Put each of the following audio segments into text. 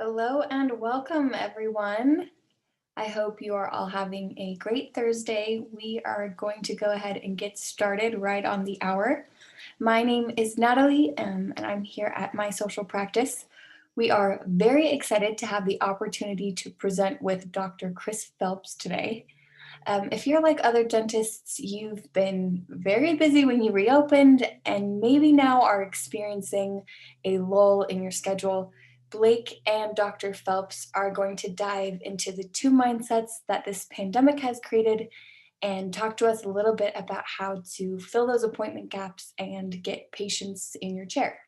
Hello and welcome, everyone. I hope you are all having a great Thursday. We are going to go ahead and get started right on the hour. My name is Natalie, and I'm here at My Social Practice. We are very excited to have the opportunity to present with Dr. Chris Phelps today. If you're like other dentists, you've been very busy when you reopened and maybe now are experiencing a lull in your schedule. Blake and Dr. Phelps are going to dive into the two mindsets that this pandemic has created and talk to us a little bit about how to fill those appointment gaps and get patients in your chair.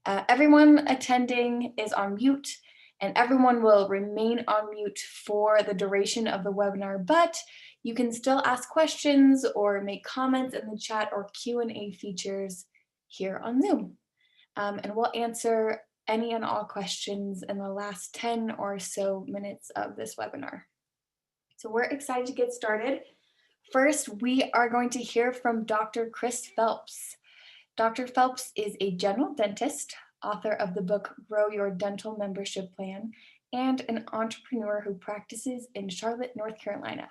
Everyone attending is on mute, and everyone will remain on mute for the duration of the webinar, but you can still ask questions or make comments in the chat or Q&A features here on Zoom. And we'll answer any and all questions in the last 10 or so minutes of this webinar. So we're excited to get started. First, we are going to hear from Dr. Chris Phelps. Dr. Phelps is a general dentist, author of the book Grow Your Dental Membership Plan, and an entrepreneur who practices in Charlotte, North Carolina.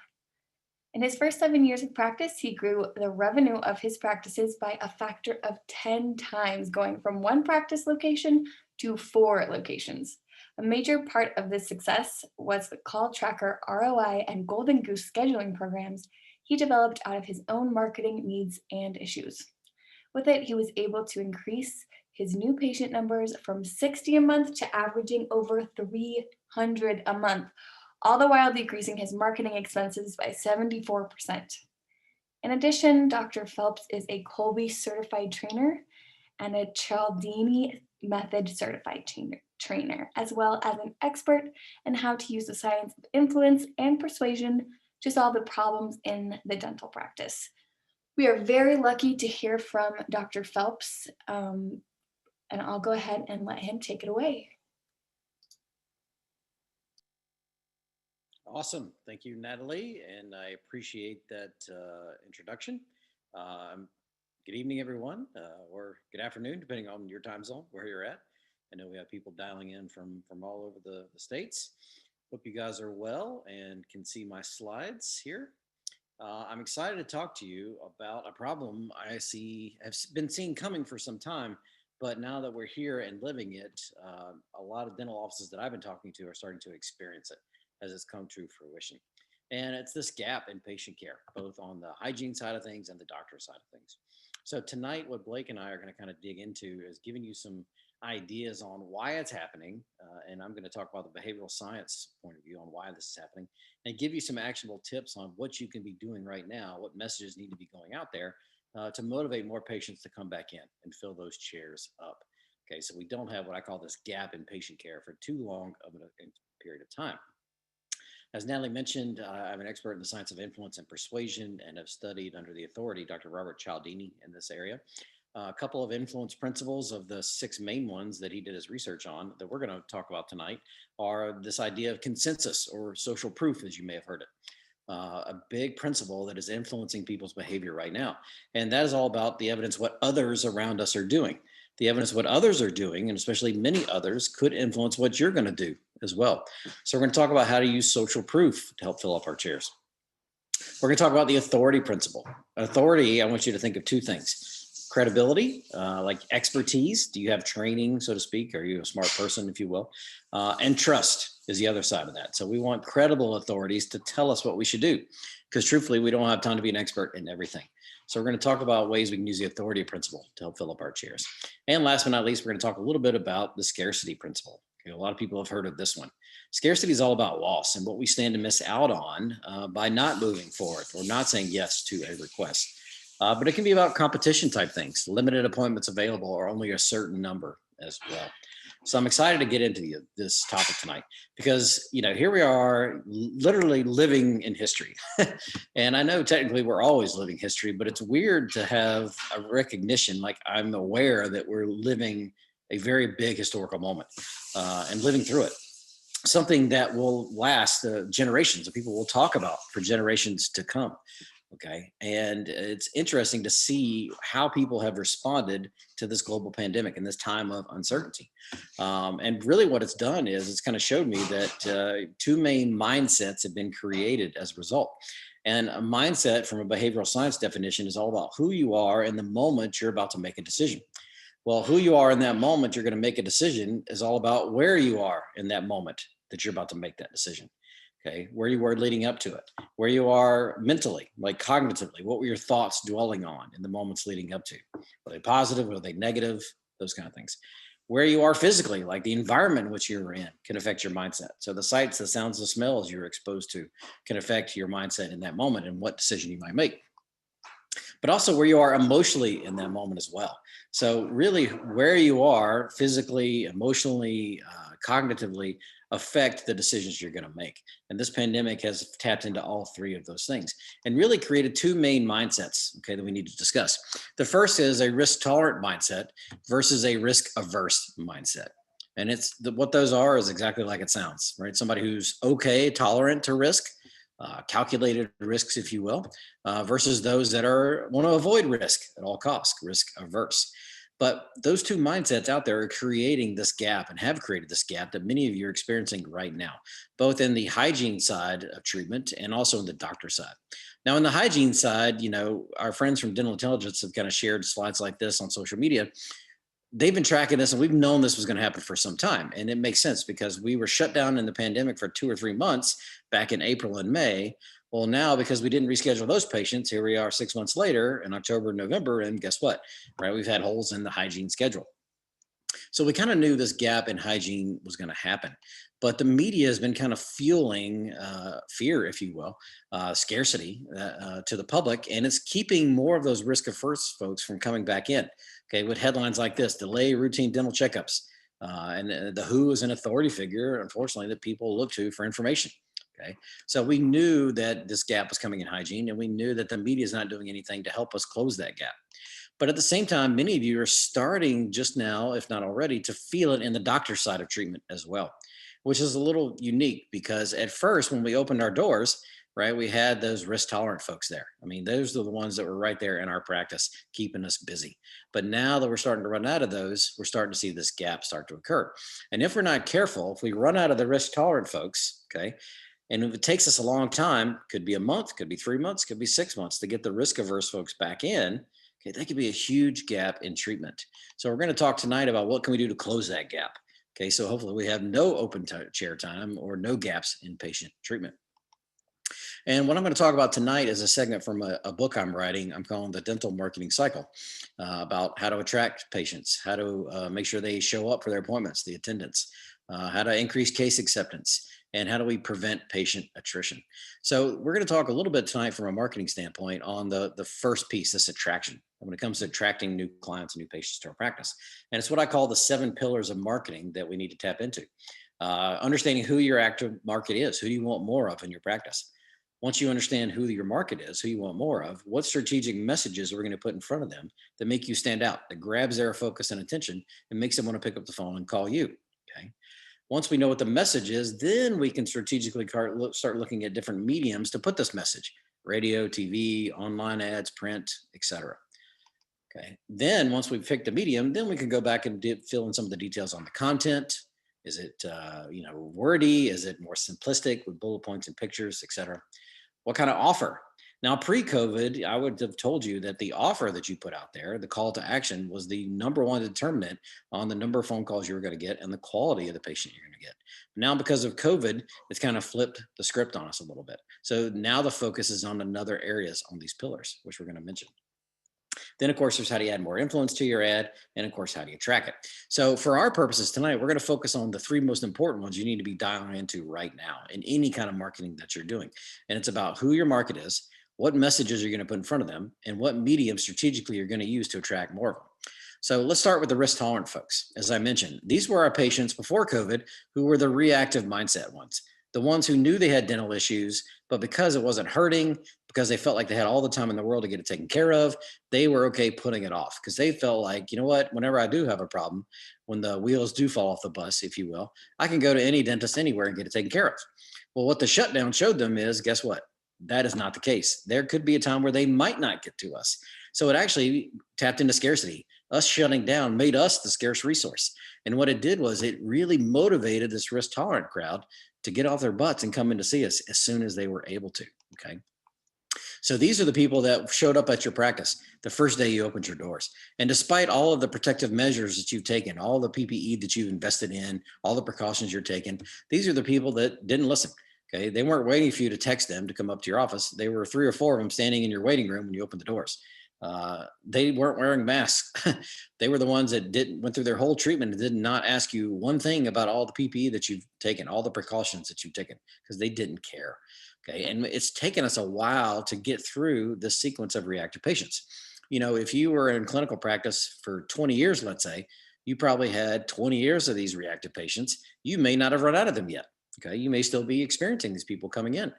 In his first 7 years of practice, he grew the revenue of his practices by a factor of 10 times, going from one practice location to 4 locations. A major part of this success was the call tracker, ROI, and Golden Goose scheduling programs he developed out of his own marketing needs and issues. With it, he was able to increase his new patient numbers from 60 a month to averaging over 300 a month, all the while decreasing his marketing expenses by 74%. In addition, Dr. Phelps is a Colby certified trainer and a Cialdini method certified trainer, as well as an expert in how to use the science of influence and persuasion to solve the problems in the dental practice. We are very lucky to hear from Dr. Phelps, and I'll go ahead and let him take it away. Awesome. Thank you, Natalie, and I appreciate that introduction. Good evening, everyone, or good afternoon, depending on your time zone, where you're at. I know we have people dialing in from all over the States. Hope you guys are well and can see my slides here. I'm excited to talk to you about a problem have been seeing coming for some time, but now that we're here and living it, a lot of dental offices that I've been talking to are starting to experience it as it's come to fruition. And it's this gap in patient care, both on the hygiene side of things and the doctor side of things. So tonight, what Blake and I are going to kind of dig into is giving you some ideas on why it's happening. And I'm going to talk about the behavioral science point of view on why this is happening and give you some actionable tips on what you can be doing right now, what messages need to be going out there to motivate more patients to come back in and fill those chairs up. Okay, so we don't have what I call this gap in patient care for too long of a period of time. As Natalie mentioned, I'm an expert in the science of influence and persuasion and have studied under the authority Dr. Robert Cialdini in this area. A couple of influence principles of the 6 main ones that he did his research on that we're going to talk about tonight are this idea of consensus or social proof, as you may have heard it. A big principle that is influencing people's behavior right now. And that is all about the evidence what others around us are doing. The evidence what others are doing, and especially many others, could influence what you're going to do as well. So we're going to talk about how to use social proof to help fill up our chairs. We're going to talk about the authority principle. Authority, I want you to think of 2 things. Credibility, like expertise. Do you have training, so to speak? Are you a smart person, if you will? And trust is the other side of that. So we want credible authorities to tell us what we should do, because truthfully, we don't have time to be an expert in everything. So we're going to talk about ways we can use the authority principle to help fill up our chairs. And last but not least, we're going to talk a little bit about the scarcity principle. Okay, a lot of people have heard of this one. Scarcity is all about loss and what we stand to miss out on by not moving forward or not saying yes to a request. But it can be about competition type things, limited appointments available or only a certain number as well. So I'm excited to get into this topic tonight because, here we are literally living in history. And I know technically we're always living history, but it's weird to have a recognition, like I'm aware that we're living a very big historical moment and living through it. Something that will last generations of people will talk about for generations to come. Okay. And it's interesting to see how people have responded to this global pandemic and this time of uncertainty. And really, what it's done is it's kind of showed me that two main mindsets have been created as a result. And a mindset, from a behavioral science definition, is all about who you are in the moment you're about to make a decision. Well, who you are in that moment you're going to make a decision is all about where you are in that moment that you're about to make that decision. Okay, where you were leading up to it, where you are mentally, like cognitively, what were your thoughts dwelling on in the moments leading up to? Were they positive? Were they negative? Those kind of things. Where you are physically, like the environment in which you're in, can affect your mindset. So the sights, the sounds, the smells you're exposed to can affect your mindset in that moment and what decision you might make, but also where you are emotionally in that moment as well. So, really, where you are physically, emotionally, cognitively affect the decisions you're going to make. And this pandemic has tapped into all three of those things and really created two main mindsets, okay, that we need to discuss. The first is a risk tolerant mindset versus a risk averse mindset. And what those are is exactly like it sounds, right? Somebody who's okay, tolerant to risk, calculated risks, if you will, versus those that are want to avoid risk at all costs, risk averse. But those two mindsets out there are creating this gap and have created this gap that many of you are experiencing right now, both in the hygiene side of treatment and also in the doctor side. Now, in the hygiene side, our friends from Dental Intelligence have kind of shared slides like this on social media. They've been tracking this and we've known this was going to happen for some time. And it makes sense because we were shut down in the pandemic for 2 or 3 months back in April and May. Well, now because we didn't reschedule those patients, here we are 6 months later in October and November. And guess what? Right? We've had holes in the hygiene schedule. So we kind of knew this gap in hygiene was going to happen. But the media has been kind of fueling fear, if you will, scarcity to the public. And it's keeping more of those risk averse folks from coming back in. Okay, with headlines like this: delay routine dental checkups. And the WHO is an authority figure, unfortunately, that people look to for information. Okay, so we knew that this gap was coming in hygiene, and we knew that the media is not doing anything to help us close that gap. But at the same time, many of you are starting just now, if not already, to feel it in the doctor's side of treatment as well, which is a little unique because at first, when we opened our doors, right, we had those risk tolerant folks there. I mean, those are the ones that were right there in our practice, keeping us busy. But now that we're starting to run out of those, we're starting to see this gap start to occur. And if we're not careful, if we run out of the risk tolerant folks, okay, and if it takes us a long time, could be a month, could be 3 months, could be 6 months to get the risk averse folks back in. Okay, that could be a huge gap in treatment. So we're going to talk tonight about what can we do to close that gap. Okay, so hopefully we have no open chair time or no gaps in patient treatment. And what I'm going to talk about tonight is a segment from a book I'm writing. I'm calling The Dental Marketing Cycle, about how to attract patients, how to make sure they show up for their appointments, the attendance, how to increase case acceptance, and how do we prevent patient attrition. So we're going to talk a little bit tonight from a marketing standpoint on the first piece, this attraction, when it comes to attracting new clients and new patients to our practice. And it's what I call the 7 pillars of marketing that we need to tap into. Understanding who your active market is, who do you want more of in your practice? Once you understand who your market is, who you want more of, what strategic messages are we going to put in front of them that make you stand out, that grabs their focus and attention and makes them want to pick up the phone and call you. Okay. Once we know what the message is, then we can strategically start looking at different mediums to put this message: radio, TV, online ads, print, etc. Okay. Then once we've picked a medium, then we can go back and fill in some of the details on the content. Is it wordy? Is it more simplistic with bullet points and pictures, etc.? What kind of offer? Now, pre-COVID, I would have told you that the offer that you put out there, the call to action, was the number one determinant on the number of phone calls you were going to get and the quality of the patient you're going to get. Now, because of COVID, it's kind of flipped the script on us a little bit. So now the focus is on another areas on these pillars, which we're going to mention. Then, of course, there's how do you add more influence to your ad, and of course, how do you track it? So for our purposes tonight, we're going to focus on the 3 most important ones you need to be dialing into right now in any kind of marketing that you're doing. And it's about who your market is, what messages you're going to put in front of them, and what medium strategically you're going to use to attract more of them. So let's start with the risk tolerant folks. As I mentioned, these were our patients before COVID who were the reactive mindset ones, the ones who knew they had dental issues, but because it wasn't hurting, because they felt like they had all the time in the world to get it taken care of, they were okay putting it off because they felt like, you know what, whenever I do have a problem, when the wheels do fall off the bus, if you will, I can go to any dentist anywhere and get it taken care of. Well, what the shutdown showed them is, guess what? That is not the case. There could be a time where they might not get to us. So it actually tapped into scarcity. Us shutting down made us the scarce resource. And what it did was it really motivated this risk tolerant crowd to get off their butts and come in to see us as soon as they were able to. Okay. So these are the people that showed up at your practice the first day you opened your doors. And despite all of the protective measures that you've taken, all the PPE that you've invested in, all the precautions you're taking, these are the people that didn't listen. Okay. They weren't waiting for you to text them to come up to your office. They were 3 or 4 of them standing in your waiting room when you opened the doors. They weren't wearing masks. They were the ones that went through their whole treatment and did not ask you one thing about all the PPE that you've taken, all the precautions that you've taken, because they didn't care. Okay. And it's taken us a while to get through the sequence of reactive patients. If you were in clinical practice for 20 years, let's say, you probably had 20 years of these reactive patients. You may not have run out of them yet. Okay. You may still be experiencing these people coming in.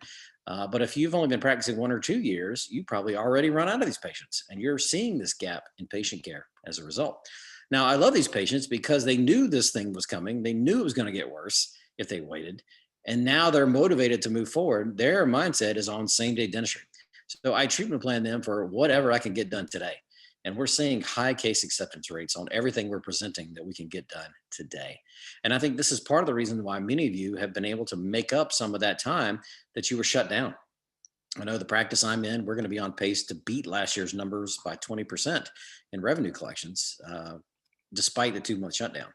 But if you've only been practicing 1 or 2 years, you probably already run out of these patients, and you're seeing this gap in patient care as a result. Now, I love these patients because they knew this thing was coming. They knew it was going to get worse if they waited. And now they're motivated to move forward. Their mindset is on same day dentistry. So I treatment plan them for whatever I can get done today. And we're seeing high case acceptance rates on everything we're presenting that we can get done today. And I think this is part of the reason why many of you have been able to make up some of that time that you were shut down. I know the practice I'm in, we're going to be on pace to beat last year's numbers by 20% in revenue collections, despite the 2-month shutdown.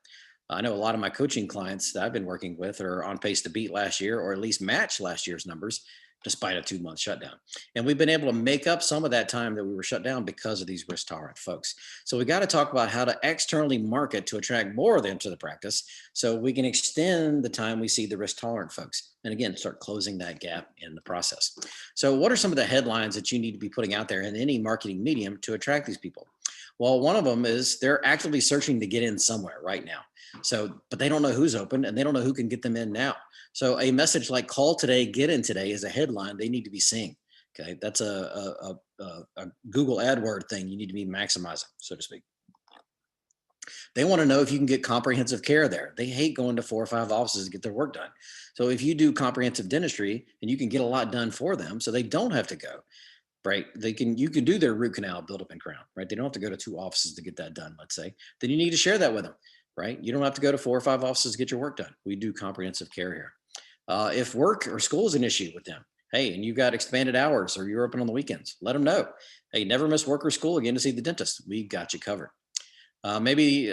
I know a lot of my coaching clients that I've been working with are on pace to beat last year or at least match last year's numbers despite a 2-month shutdown. And we've been able to make up some of that time that we were shut down because of these risk tolerant folks. So we got to talk about how to externally market to attract more of them to the practice so we can extend the time we see the risk tolerant folks. And again, start closing that gap in the process. So what are some of the headlines that you need to be putting out there in any marketing medium to attract these people? Well, one of them is they're actively searching to get in somewhere right now. So, but they don't know who's open and they don't know who can get them in now. So a message like call today, get in today is a headline they need to be seeing. Okay. That's a Google AdWord thing you need to be maximizing, so to speak. They want to know if you can get comprehensive care there. They hate going to 4 or 5 offices to get their work done. So if you do comprehensive dentistry and you can get a lot done for them so they don't have to go, right? You can do their root canal buildup and crown, right? They don't have to go to 2 offices to get that done, let's say. Then you need to share that with them, right? You don't have to go to 4 or 5 offices to get your work done. We do comprehensive care here. If work or school is an issue with them, hey, and you've got expanded hours or you're open on the weekends, let them know. Hey, never miss work or school again to see the dentist. We got you covered. Maybe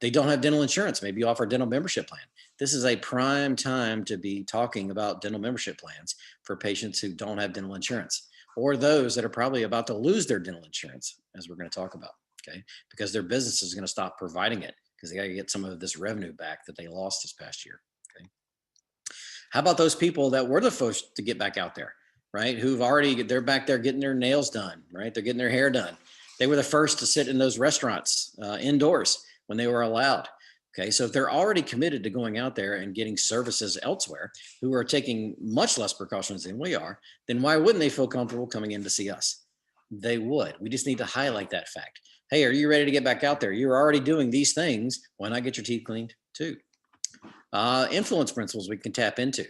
they don't have dental insurance. Maybe you offer a dental membership plan. This is a prime time to be talking about dental membership plans for patients who don't have dental insurance or those that are probably about to lose their dental insurance, as we're going to talk about, okay? Because their business is going to stop providing it because they got to get some of this revenue back that they lost this past year, okay? How about those people that were the first to get back out there, right? They're back there getting their nails done, right? They're getting their hair done. They were the first to sit in those restaurants indoors when they were allowed. Okay, so if they're already committed to going out there and getting services elsewhere, who are taking much less precautions than we are, then why wouldn't they feel comfortable coming in to see us? They would. We just need to highlight that fact. Hey, are you ready to get back out there? You're already doing these things. Why not get your teeth cleaned too? Influence principles we can tap into,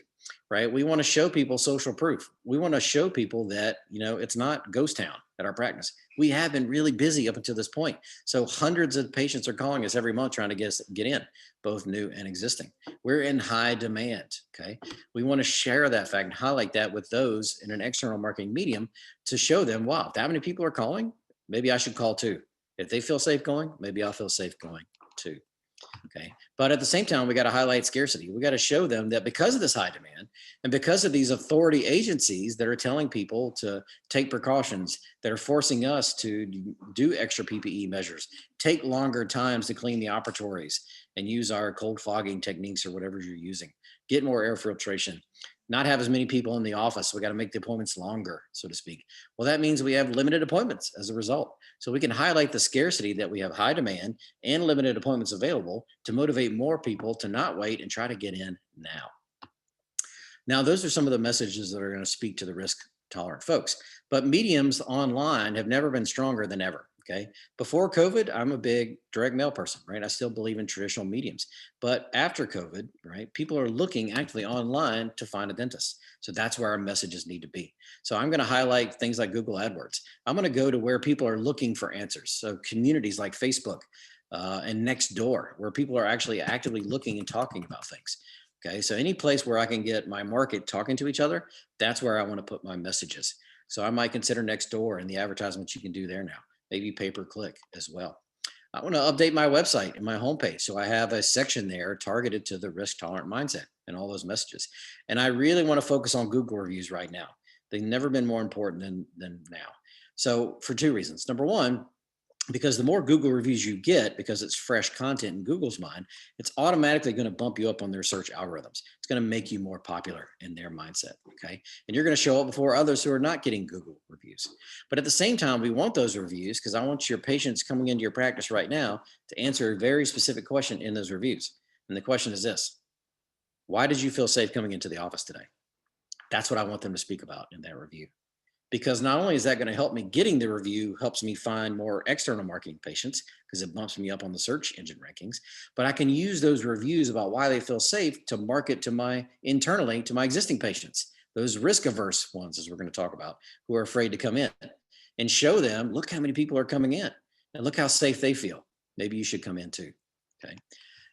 right? We want to show people social proof. We want to show people that, it's not ghost town at our practice. We have been really busy up until this point. So hundreds of patients are calling us every month trying to get in, both new and existing. We're in high demand, okay? We want to share that fact and highlight that with those in an external marketing medium to show them, wow, if that many people are calling, maybe I should call too. If they feel safe going, maybe I'll feel safe going too. Okay. But at the same time, we got to highlight scarcity. We got to show them that because of this high demand and because of these authority agencies that are telling people to take precautions, that are forcing us to do extra PPE measures, take longer times to clean the operatories and use our cold fogging techniques or whatever you're using, get more air filtration, not have as many people in the office. We got to make the appointments longer, so to speak. Well, that means we have limited appointments as a result. So we can highlight the scarcity that we have high demand and limited appointments available to motivate more people to not wait and try to get in now. Now, those are some of the messages that are going to speak to the risk tolerant folks. But mediums online have never been stronger than ever. Okay. Before COVID, I'm a big direct mail person, right? I still believe in traditional mediums. But after COVID, right, people are looking actively online to find a dentist. So that's where our messages need to be. So I'm going to highlight things like Google AdWords. I'm going to go to where people are looking for answers. So communities like Facebook and Nextdoor, where people are actually actively looking and talking about things. Okay. So any place where I can get my market talking to each other, that's where I want to put my messages. So I might consider Nextdoor and the advertisements you can do there now, maybe pay per click as well. I want to update my website and my homepage. So I have a section there targeted to the risk tolerant mindset and all those messages. And I really want to focus on Google reviews right now. They've never been more important than now. So for two reasons. Number one, because the more Google reviews you get, because it's fresh content in Google's mind, it's automatically going to bump you up on their search algorithms. It's going to make you more popular in their mindset. Okay. And you're going to show up before others who are not getting Google reviews. But at the same time, we want those reviews because I want your patients coming into your practice right now to answer a very specific question in those reviews. And the question is this: why did you feel safe coming into the office today? That's what I want them to speak about in that review, because not only is that going to help me getting the review, helps me find more external marketing patients because it bumps me up on the search engine rankings, but I can use those reviews about why they feel safe to market to my internally to my existing patients, those risk averse ones, as we're going to talk about, who are afraid to come in, and show them, look how many people are coming in and look how safe they feel. Maybe you should come in too. Okay.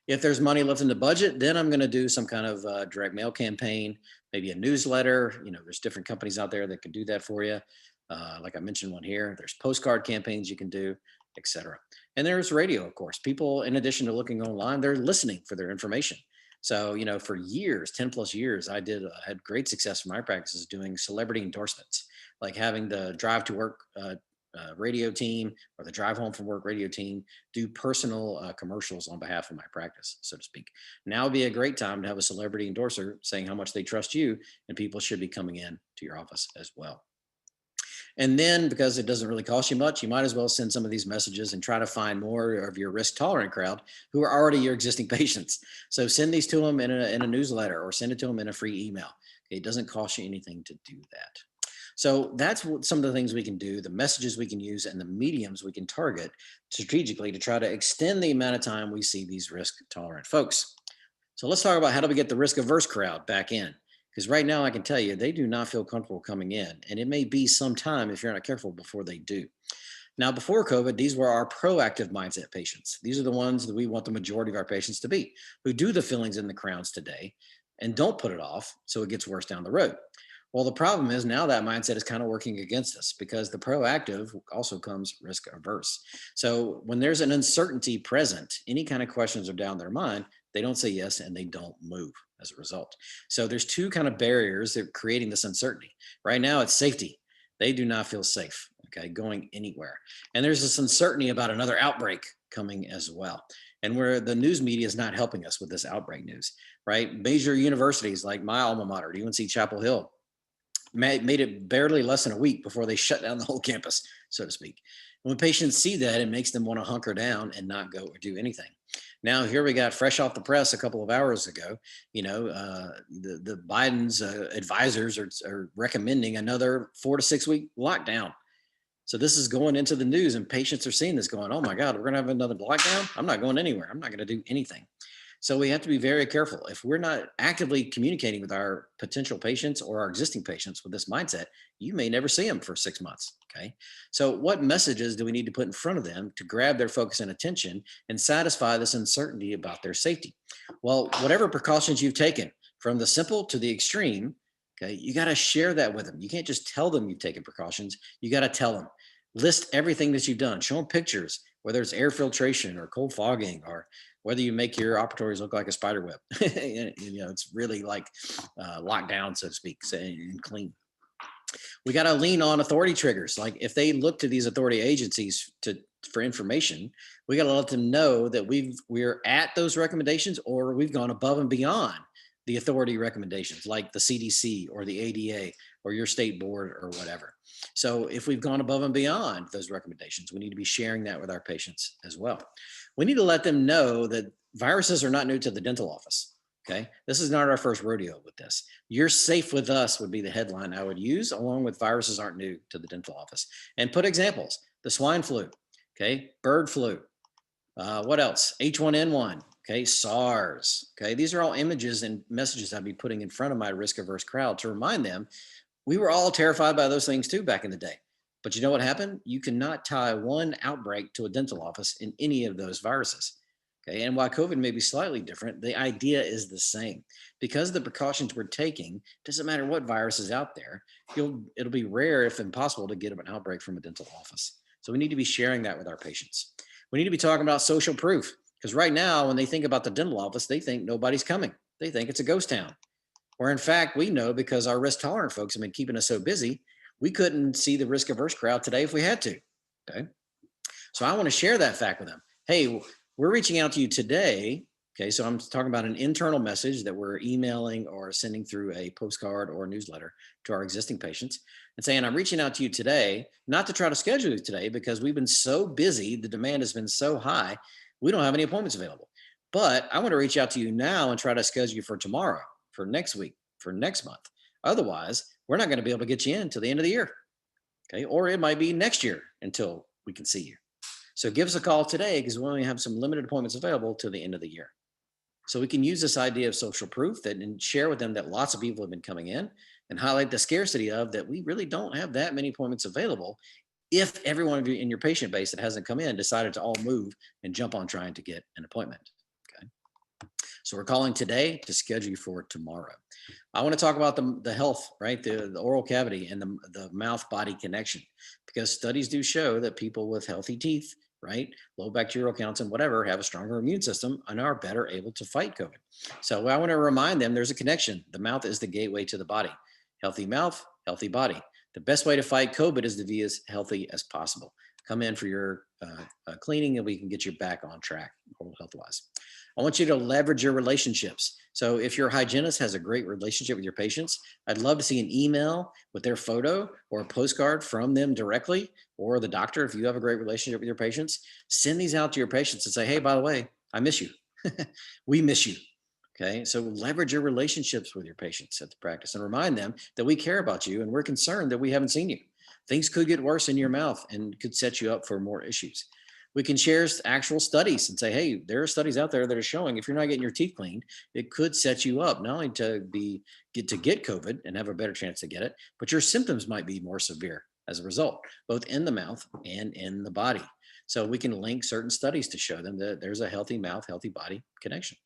If there's money left in the budget, then I'm going to do some kind of direct mail campaign, maybe a newsletter. There's different companies out there that can do that for you. Like I mentioned one here, there's postcard campaigns you can do, etc. And there's radio, of course. People, in addition to looking online, they're listening for their information. So, for years, 10 plus years, I had great success in my practices doing celebrity endorsements, like having the drive to work radio team or the drive home from work radio team do personal commercials on behalf of my practice, so to speak. Now would be a great time to have a celebrity endorser saying how much they trust you, and people should be coming in to your office as well. And then, because it doesn't really cost you much, you might as well send some of these messages and try to find more of your risk tolerant crowd who are already your existing patients. So send these to them in a newsletter or send it to them in a free email. Okay, it doesn't cost you anything to do that. So that's what some of the things we can do, the messages we can use, and the mediums we can target strategically to try to extend the amount of time we see these risk tolerant folks. So let's talk about how do we get the risk averse crowd back in? Because right now I can tell you they do not feel comfortable coming in, and it may be some time if you're not careful before they do. Now, before COVID, these were our proactive mindset patients. These are the ones that we want the majority of our patients to be, who do the fillings and the crowns today and don't put it off so it gets worse down the road. Well, the problem is now that mindset is kind of working against us because the proactive also comes risk averse. So when there's an uncertainty present, any kind of questions are down their mind, they don't say yes and they don't move as a result. So there's two kind of barriers that are creating this uncertainty. Right now, it's safety. They do not feel safe, okay, going anywhere. And there's this uncertainty about another outbreak coming as well. And where the news media is not helping us with this outbreak news, right? Major universities like my alma mater, UNC Chapel Hill, made it barely less than a week before they shut down the whole campus, so to speak. And when patients see that, it makes them want to hunker down and not go or do anything. Now, here we got fresh off the press a couple of hours ago, the Biden's advisors are recommending another 4 to 6 week lockdown. So this is going into the news and patients are seeing this going, oh my God, we're going to have another lockdown. I'm not going anywhere. I'm not going to do anything. So we have to be very careful. If we're not actively communicating with our potential patients or our existing patients with this mindset, you may never see them for 6 months. Okay. So what messages do we need to put in front of them to grab their focus and attention and satisfy this uncertainty about their safety? Well, whatever precautions you've taken, from the simple to the extreme, okay, you got to share that with them. You can't just tell them you've taken precautions. You got to tell them, list everything that you've done, show them pictures, whether it's air filtration or cold fogging or whether you make your operatories look like a spider web. It's really like locked down, so to speak, and clean. We got to lean on authority triggers. Like if they look to these authority agencies for information, we got to let them know that we're at those recommendations or we've gone above and beyond the authority recommendations, like the CDC or the ADA or your state board or whatever. So if we've gone above and beyond those recommendations, we need to be sharing that with our patients as well. We need to let them know that viruses are not new to the dental office. Okay. This is not our first rodeo with this. You're safe with us would be the headline I would use, along with viruses aren't new to the dental office. And put examples, the swine flu. Okay. Bird flu. What else? H1N1. Okay. SARS. Okay. These are all images and messages I'd be putting in front of my risk averse crowd to remind them we were all terrified by those things too back in the day. But you know what happened? You cannot tie one outbreak to a dental office in any of those viruses. Okay. And while COVID may be slightly different, the idea is the same. Because of the precautions we're taking, doesn't matter what virus is out there, it'll be rare, if impossible, to get an outbreak from a dental office. So we need to be sharing that with our patients. We need to be talking about social proof. Because right now, when they think about the dental office, they think nobody's coming. They think it's a ghost town. Where in fact, we know because our risk tolerant folks have been keeping us so busy, we couldn't see the risk averse crowd today if we had to. Okay. So I want to share that fact with them. Hey, we're reaching out to you today. Okay. So I'm talking about an internal message that we're emailing or sending through a postcard or newsletter to our existing patients and saying, I'm reaching out to you today, not to try to schedule you today because we've been so busy. The demand has been so high. We don't have any appointments available. But I want to reach out to you now and try to schedule you for tomorrow, for next week, for next month. Otherwise, we're not going to be able to get you in until the end of the year. Okay. Or it might be next year until we can see you. So give us a call today because we only have some limited appointments available till the end of the year. So we can use this idea of social proof that and share with them that lots of people have been coming in and highlight the scarcity of that we really don't have that many appointments available if every one of you in your patient base that hasn't come in decided to all move and jump on trying to get an appointment. Okay. So we're calling today to schedule you for tomorrow. I want to talk about the health, right? The oral cavity and the mouth body connection, because studies do show that people with healthy teeth, right, low bacterial counts and whatever, have a stronger immune system and are better able to fight COVID. So I want to remind them there's a connection. The mouth is the gateway to the body. Healthy mouth, healthy body. The best way to fight COVID is to be as healthy as possible. Come in for your cleaning and we can get you back on track health wise. I want you to leverage your relationships. So if your hygienist has a great relationship with your patients, I'd love to see an email with their photo or a postcard from them directly, or the doctor, if you have a great relationship with your patients, send these out to your patients and say, hey, by the way, I miss you. We miss you. Okay. So leverage your relationships with your patients at the practice and remind them that we care about you and we're concerned that we haven't seen you. Things could get worse in your mouth and could set you up for more issues. We can share actual studies and say, hey, there are studies out there that are showing if you're not getting your teeth cleaned, it could set you up not only to get COVID and have a better chance to get it, but your symptoms might be more severe as a result, both in the mouth and in the body. So we can link certain studies to show them that there's a healthy mouth, healthy body connection.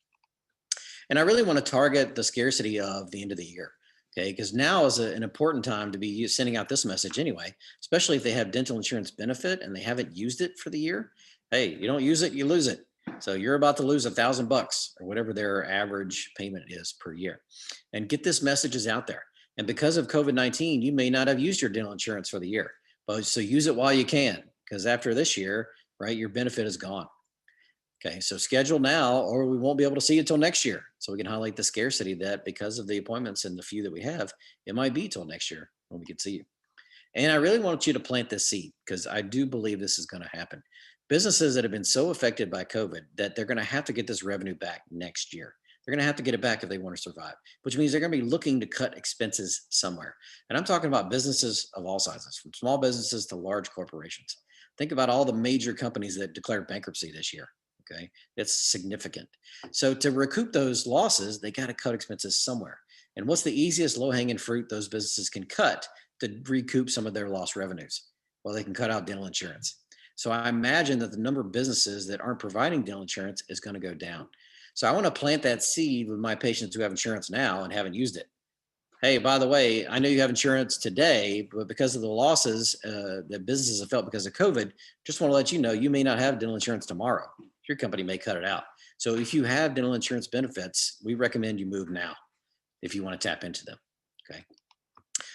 And I really want to target the scarcity of the end of the year. Okay, because now is an important time to be sending out this message anyway, especially if they have dental insurance benefit and they haven't used it for the year. Hey, you don't use it, you lose it. So you're about to lose $1,000 or whatever their average payment is per year. And get this messages out there. And because of COVID-19, you may not have used your dental insurance for the year, but so use it while you can, because after this year, right, your benefit is gone. Okay, so schedule now, or we won't be able to see you until next year. So we can highlight the scarcity that because of the appointments and the few that we have, it might be till next year when we can see you. And I really want you to plant this seed because I do believe this is going to happen. Businesses that have been so affected by COVID that they're going to have to get this revenue back next year. They're going to have to get it back if they want to survive, which means they're going to be looking to cut expenses somewhere. And I'm talking about businesses of all sizes, from small businesses to large corporations. Think about all the major companies that declared bankruptcy this year. Okay, it's significant. So to recoup those losses, they got to cut expenses somewhere. And what's the easiest low-hanging fruit those businesses can cut to recoup some of their lost revenues? Well, they can cut out dental insurance. So I imagine that the number of businesses that aren't providing dental insurance is going to go down. So I want to plant that seed with my patients who have insurance now and haven't used it. Hey, by the way, I know you have insurance today, but because of the losses that businesses have felt because of COVID, just want to let you know you may not have dental insurance tomorrow. Your company may cut it out. So if you have dental insurance benefits, we recommend you move now if you want to tap into them. Okay.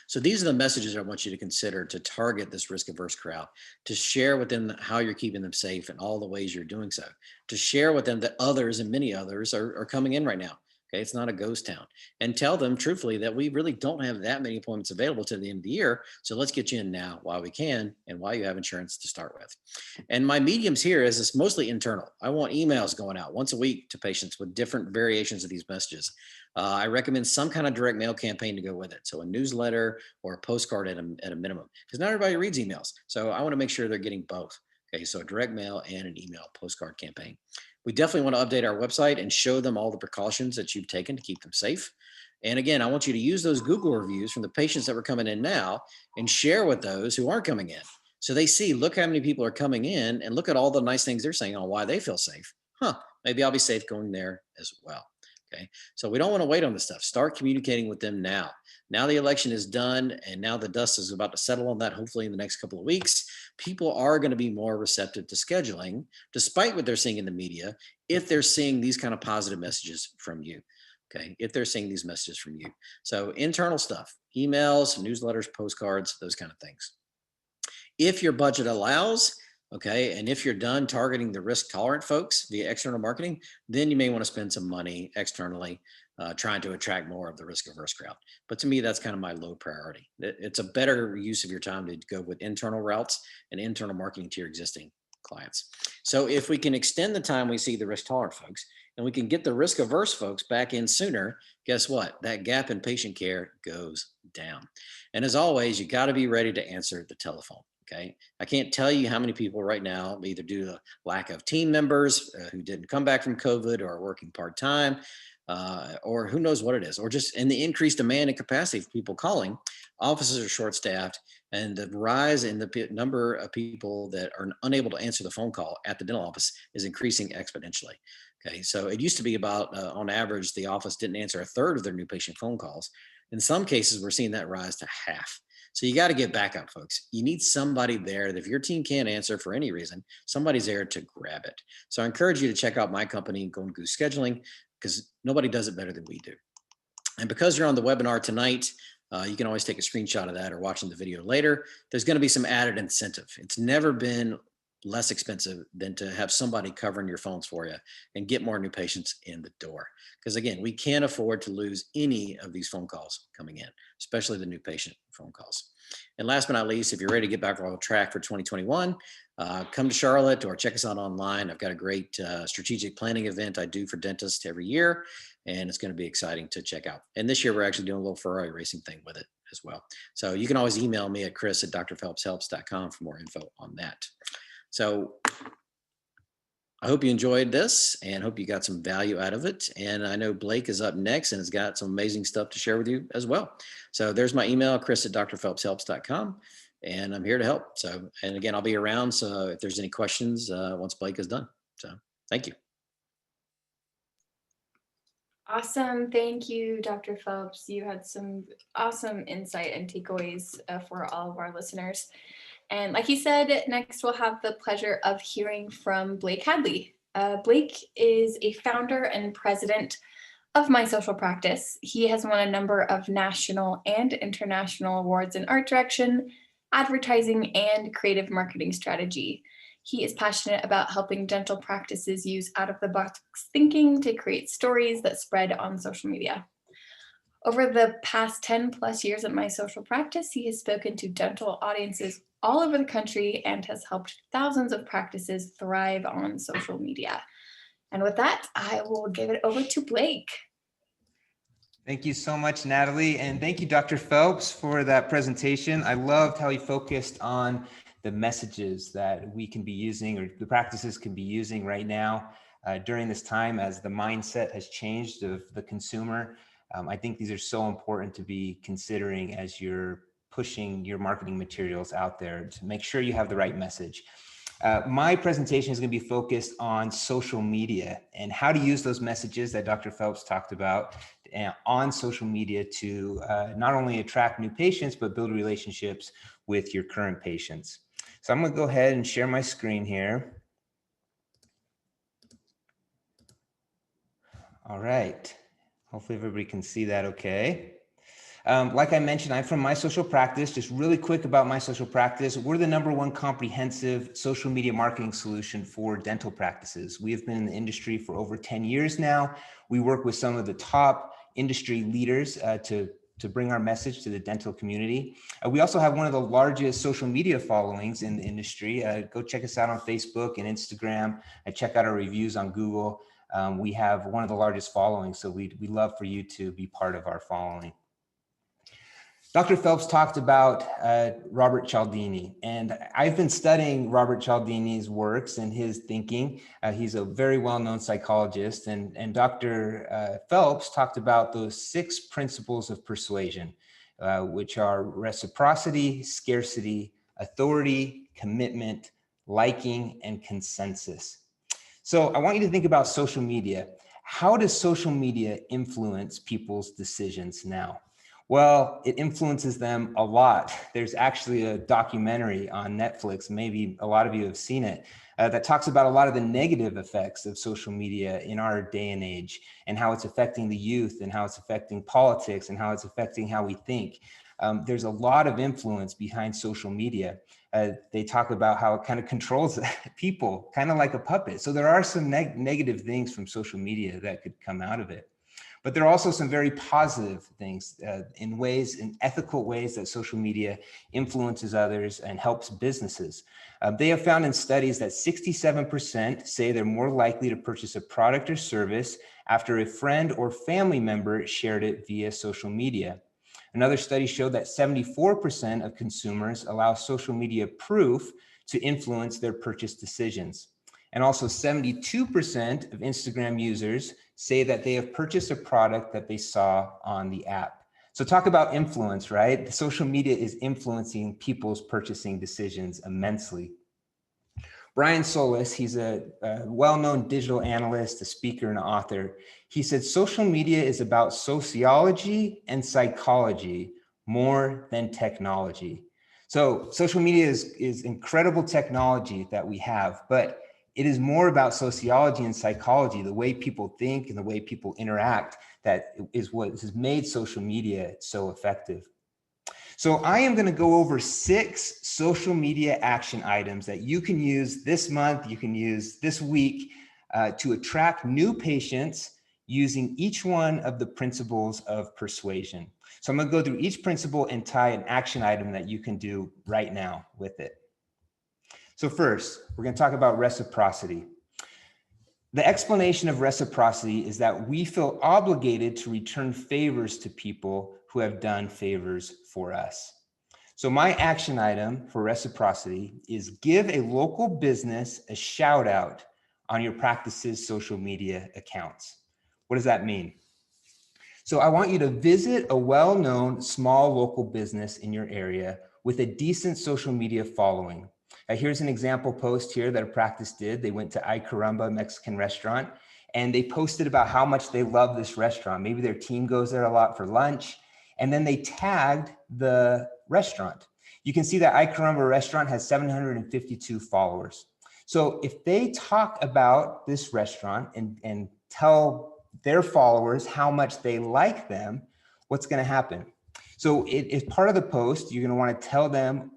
So these are the messages I want you to consider to target this risk averse crowd, to share with them how you're keeping them safe and all the ways you're doing so, to share with them that others and many others are coming in right now. Okay, it's not a ghost town. And tell them truthfully that we really don't have that many appointments available to the end of the year. So let's get you in now while we can and while you have insurance to start with. And my mediums here is it's mostly internal. I want emails going out once a week to patients with different variations of these messages. I recommend some kind of direct mail campaign to go with it. So a newsletter or a postcard at a minimum, because not everybody reads emails. So I want to make sure they're getting both. Okay, so a direct mail and an email postcard campaign. We definitely want to update our website and show them all the precautions that you've taken to keep them safe. And again, I want you to use those Google reviews from the patients that were coming in now and share with those who aren't coming in. So they see, look how many people are coming in and look at all the nice things they're saying on why they feel safe. Maybe I'll be safe going there as well. Okay. So we don't want to wait on this stuff. Start communicating with them now. Now the election is done and now the dust is about to settle on that, hopefully in the next couple of weeks. People are going to be more receptive to scheduling, despite what they're seeing in the media, if they're seeing these kind of positive messages from you. Okay. If they're seeing these messages from you. So internal stuff, emails, newsletters, postcards, those kind of things. If your budget allows, okay, and if you're done targeting the risk tolerant folks via external marketing, then you may want to spend some money externally trying to attract more of the risk averse crowd. But to me, that's kind of my low priority. It's a better use of your time to go with internal routes and internal marketing to your existing clients. So if we can extend the time we see the risk tolerant folks and we can get the risk averse folks back in sooner, guess what? That gap in patient care goes down. And as always, you got to be ready to answer the telephone. Okay. I can't tell you how many people right now, either due to lack of team members who didn't come back from COVID or are working part time, or who knows what it is, or just in the increased demand and capacity for people calling, offices are short staffed, and the rise in the number of people that are unable to answer the phone call at the dental office is increasing exponentially. Okay. So it used to be about, on average, the office didn't answer a third of their new patient phone calls. In some cases, we're seeing that rise to half. So you got to get backup, folks. You need somebody there that if your team can't answer for any reason, somebody's there to grab it. So I encourage you to check out my company, Golden Goose Scheduling, because nobody does it better than we do. And because you're on the webinar tonight, you can always take a screenshot of that or watching the video later. There's going to be some added incentive. It's never been less expensive than to have somebody covering your phones for you and get more new patients in the door. Because again, we can't afford to lose any of these phone calls coming in, especially the new patient phone calls. And last but not least, if you're ready to get back on track for 2021, come to Charlotte or check us out online. I've got a great strategic planning event I do for dentists every year, and it's going to be exciting to check out. And this year, we're actually doing a little Ferrari racing thing with it as well. So you can always email me at chris@drphelpshelps.com for more info on that. So I hope you enjoyed this and hope you got some value out of it. And I know Blake is up next and has got some amazing stuff to share with you as well. So there's my email, chris@drphelpshelps.com, and I'm here to help. So, and again, I'll be around. So if there's any questions once Blake is done. So thank you. Awesome. Thank you, Dr. Phelps. You had some awesome insight and takeaways for all of our listeners. And like he said, next we'll have the pleasure of hearing from Blake Hadley. Blake is a founder and president of My Social Practice. He has won a number of national and international awards in art direction, advertising, and creative marketing strategy. He is passionate about helping dental practices use out-of-the-box thinking to create stories that spread on social media. Over the past 10 plus years at My Social Practice, he has spoken to dental audiences all over the country and has helped thousands of practices thrive on social media. And with that, I will give it over to Blake. Thank you so much, Natalie. And thank you, Dr. Phelps, for that presentation. I loved how you focused on the messages that we can be using or the practices can be using right now during this time as the mindset has changed of the consumer. I think these are so important to be considering as you're pushing your marketing materials out there to make sure you have the right message. My presentation is going to be focused on social media and how to use those messages that Dr. Phelps talked about on social media to not only attract new patients, but build relationships with your current patients. So I'm going to go ahead and share my screen here. All right. Hopefully everybody can see that okay. Like I mentioned, I'm from My Social Practice. Just really quick about My Social Practice. We're the #1 comprehensive social media marketing solution for dental practices. We have been in the industry for over 10 years now. We work with some of the top industry leaders to bring our message to the dental community. We also have one of the largest social media followings in the industry. Go check us out on Facebook and Instagram. Check out our reviews on Google. We have one of the largest followings, so we'd love for you to be part of our following. Dr. Phelps talked about Robert Cialdini, and I've been studying Robert Cialdini's works and his thinking. He's a very well-known psychologist, and Dr. Phelps talked about those 6 principles of persuasion, which are reciprocity, scarcity, authority, commitment, liking, and consensus. So I want you to think about social media. How does social media influence people's decisions now? Well, it influences them a lot. There's actually a documentary on Netflix, maybe a lot of you have seen it, that talks about a lot of the negative effects of social media in our day and age, and how it's affecting the youth, and how it's affecting politics, and how it's affecting how we think. There's a lot of influence behind social media. They talk about how it kind of controls people, kind of like a puppet. So there are some negative things from social media that could come out of it. But there are also some very positive things in ethical ways that social media influences others and helps businesses. They have found in studies that 67% say they're more likely to purchase a product or service after a friend or family member shared it via social media. Another study showed that 74% of consumers allow social media proof to influence their purchase decisions. And also 72% of Instagram users say that they have purchased a product that they saw on the app. So talk about influence, right? Social media is influencing people's purchasing decisions immensely. Brian Solis, he's a well-known digital analyst, a speaker, and an author. He said, social media is about sociology and psychology more than technology. So social media is incredible technology that we have, but it is more about sociology and psychology, the way people think and the way people interact, that is what has made social media so effective. So I am going to go over 6 social media action items that you can use this month, you can use this week to attract new patients using each one of the principles of persuasion. So I'm going to go through each principle and tie an action item that you can do right now with it. So first, we're going to talk about reciprocity. The explanation of reciprocity is that we feel obligated to return favors to people who have done favors for us. So my action item for reciprocity is give a local business a shout out on your practice's social media accounts. What does that mean? So I want you to visit a well-known small local business in your area with a decent social media following. Here's an example post here that a practice did. They went to Ay Caramba Mexican restaurant and they posted about how much they love this restaurant. Maybe their team goes there a lot for lunch, and then they tagged the restaurant. You can see that Ay Caramba restaurant has 752 followers. So if they talk about this restaurant and tell their followers how much they like them, what's going to happen? So as part of the post, you're going to want to tell them,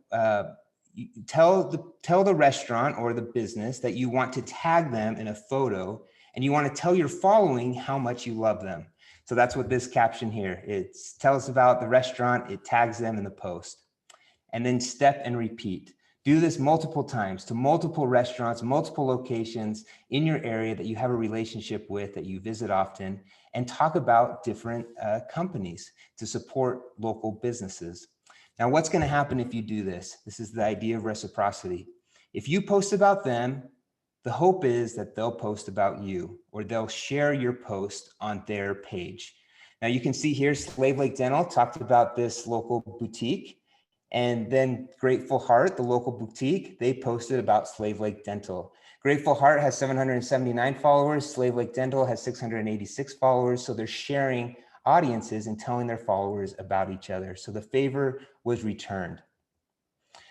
tell the restaurant or the business that you want to tag them in a photo, and you want to tell your following how much you love them. So that's what this caption here, it tells about the restaurant, it tags them in the post. And then step and repeat. Do this multiple times to multiple restaurants, multiple locations in your area that you have a relationship with, that you visit often, and talk about different companies to support local businesses. Now, what's going to happen if you do this? This is the idea of reciprocity. If you post about them, the hope is that they'll post about you, or they'll share your post on their page. Now you can see here, Slave Lake Dental talked about this local boutique, and then Grateful Heart, the local boutique, they posted about Slave Lake Dental. Grateful Heart has 779 followers, Slave Lake Dental has 686 followers, so they're sharing audiences and telling their followers about each other. So the favor was returned.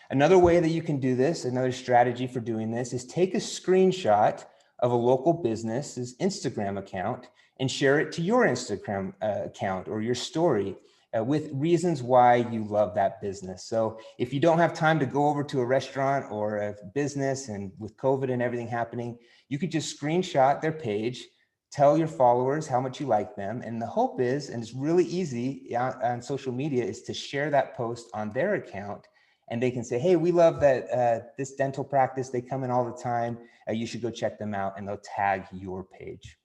Another way that you can do this, another strategy for doing this, is take a screenshot of a local business's Instagram account and share it to your Instagram account or your story with reasons why you love that business. So if you don't have time to go over to a restaurant or a business, and with COVID and everything happening, you could just screenshot their page, tell your followers how much you like them. And the hope is, and it's really easy on social media, is to share that post on their account. And they can say, hey, we love that this dental practice, they come in all the time. You should go check them out, and they'll tag your page.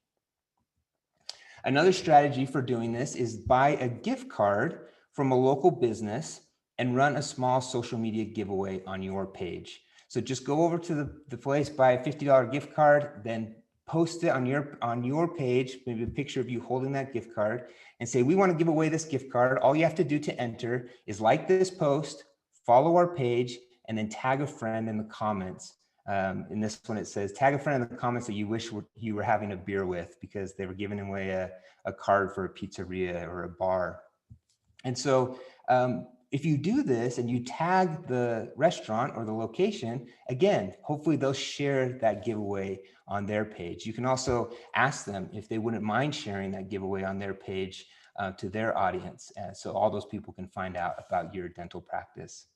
Another strategy for doing this is buy a gift card from a local business and run a small social media giveaway on your page. So just go over to the place, buy a $50 gift card, then post it on your page, maybe a picture of you holding that gift card, and say, we want to give away this gift card. All you have to do to enter is like this post, follow our page, and then tag a friend in the comments. In this one, it says, tag a friend in the comments that you wish you were having a beer with because they were giving away a card for a pizzeria or a bar. And so if you do this and you tag the restaurant or the location, again, hopefully they'll share that giveaway on their page. You can also ask them if they wouldn't mind sharing that giveaway on their page to their audience. So all those people can find out about your dental practice.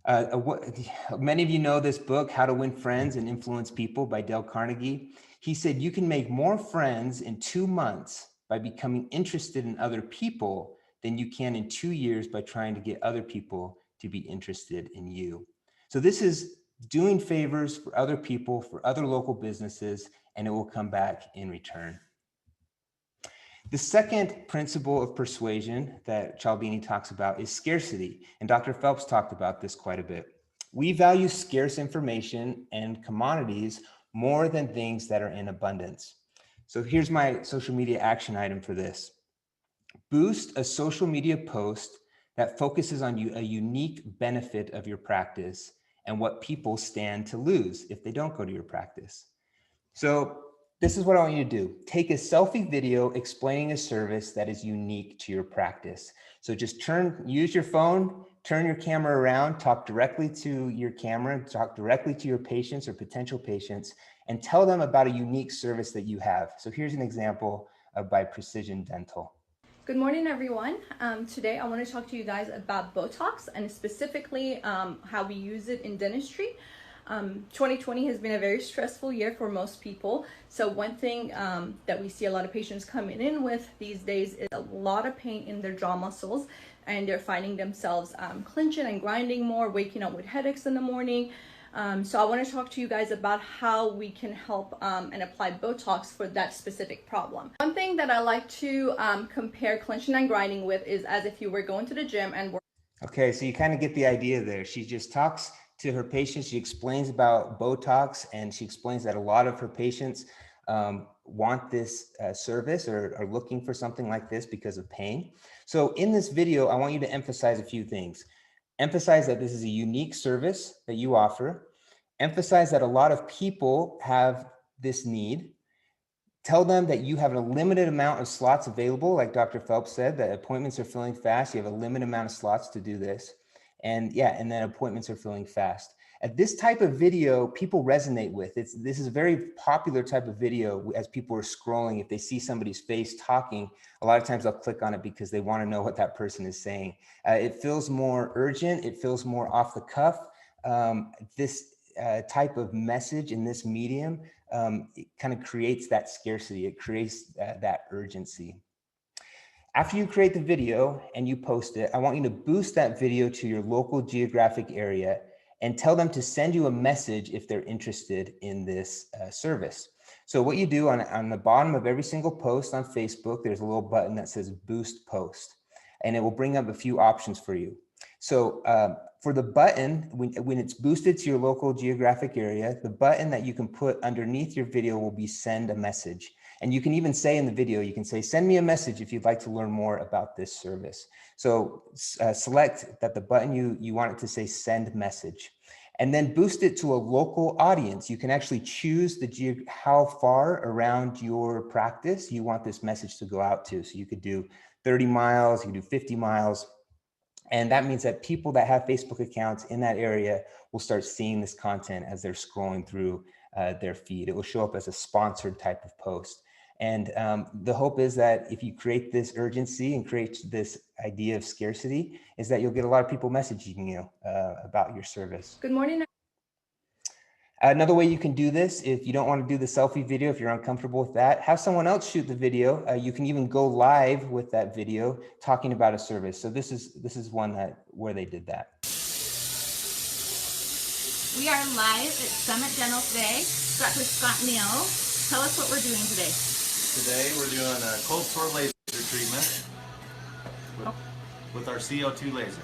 Many of you know this book, How to Win Friends and Influence People by Dale Carnegie. He said, you can make more friends in 2 months by becoming interested in other people than you can in 2 years by trying to get other people to be interested in you. So this is doing favors for other people, for other local businesses, and it will come back in return. The second principle of persuasion that Cialdini talks about is scarcity, and Dr. Phelps talked about this quite a bit. We value scarce information and commodities more than things that are in abundance. So here's my social media action item for this. Boost a social media post that focuses on a unique benefit of your practice and what people stand to lose if they don't go to your practice. So this is what I want you to do. Take a selfie video explaining a service that is unique to your practice. So just use your phone, turn your camera around, talk directly to your camera, talk directly to your patients or potential patients, and tell them about a unique service that you have. So here's an example by Precision Dental. Good morning, everyone. Today I want to talk to you guys about Botox and specifically how we use it in dentistry. 2020 has been a very stressful year for most people. So one thing that we see a lot of patients coming in with these days is a lot of pain in their jaw muscles, and they're finding themselves clenching and grinding more, waking up with headaches in the morning. So I want to talk to you guys about how we can help and apply Botox for that specific problem. One thing that I like to compare clenching and grinding with is as if you were going to the gym and Okay, so you kind of get the idea there. She just talks to her patients. She explains about Botox, and she explains that a lot of her patients want this service or are looking for something like this because of pain. So in this video, I want you to emphasize a few things. Emphasize that this is a unique service that you offer. Emphasize that a lot of people have this need. Tell them that you have a limited amount of slots available. Like Dr. Phelps said, that appointments are filling fast. You have a limited amount of slots to do this. And then appointments are filling fast. At this type of video, people resonate with. This is a very popular type of video as people are scrolling. If they see somebody's face talking, a lot of times they'll click on it because they want to know what that person is saying. It feels more urgent. It feels more off the cuff. This type of message in this medium, it kind of creates that scarcity. It creates that urgency. After you create the video and you post it, I want you to boost that video to your local geographic area and tell them to send you a message if they're interested in this service. So what you do on the bottom of every single post on Facebook, there's a little button that says Boost Post, and it will bring up a few options for you. So for the button, when it's boosted to your local geographic area, the button that you can put underneath your video will be Send a Message. And you can even say in the video, you can say, send me a message if you'd like to learn more about this service. So select that the button you want it to say Send Message, and then boost it to a local audience. You can actually choose how far around your practice you want this message to go out to. So you could do 30 miles, you could do 50 miles. And that means that people that have Facebook accounts in that area will start seeing this content as they're scrolling through their feed. It will show up as a sponsored type of post. And the hope is that if you create this urgency and create this idea of scarcity, is that you'll get a lot of people messaging you about your service. Good morning. Another way you can do this, if you don't want to do the selfie video, if you're uncomfortable with that, have someone else shoot the video. You can even go live with that video talking about a service. So this is one where they did that. We are live at Summit Dental today. Dr. Scott Neal, tell us what we're doing today. Today we're doing a cold sore laser treatment. with our CO2 laser.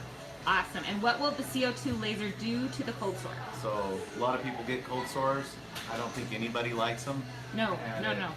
Awesome. And what will the CO2 laser do to the cold sore? So a lot of people get cold sores. I don't think anybody likes them. No, And no, it no.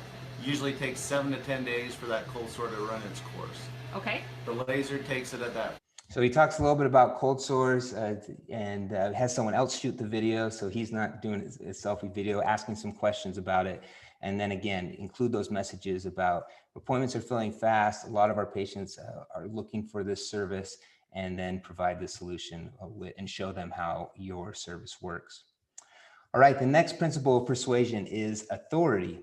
Usually takes 7 to 10 days for that cold sore to run its course. Okay. The laser takes it at that. So he talks a little bit about cold sores and has someone else shoot the video. So he's not doing a selfie video, asking some questions about it. And then again, include those messages about appointments are filling fast. A lot of our patients are looking for this service, and then provide the solution and show them how your service works. All right, the next principle of persuasion is authority.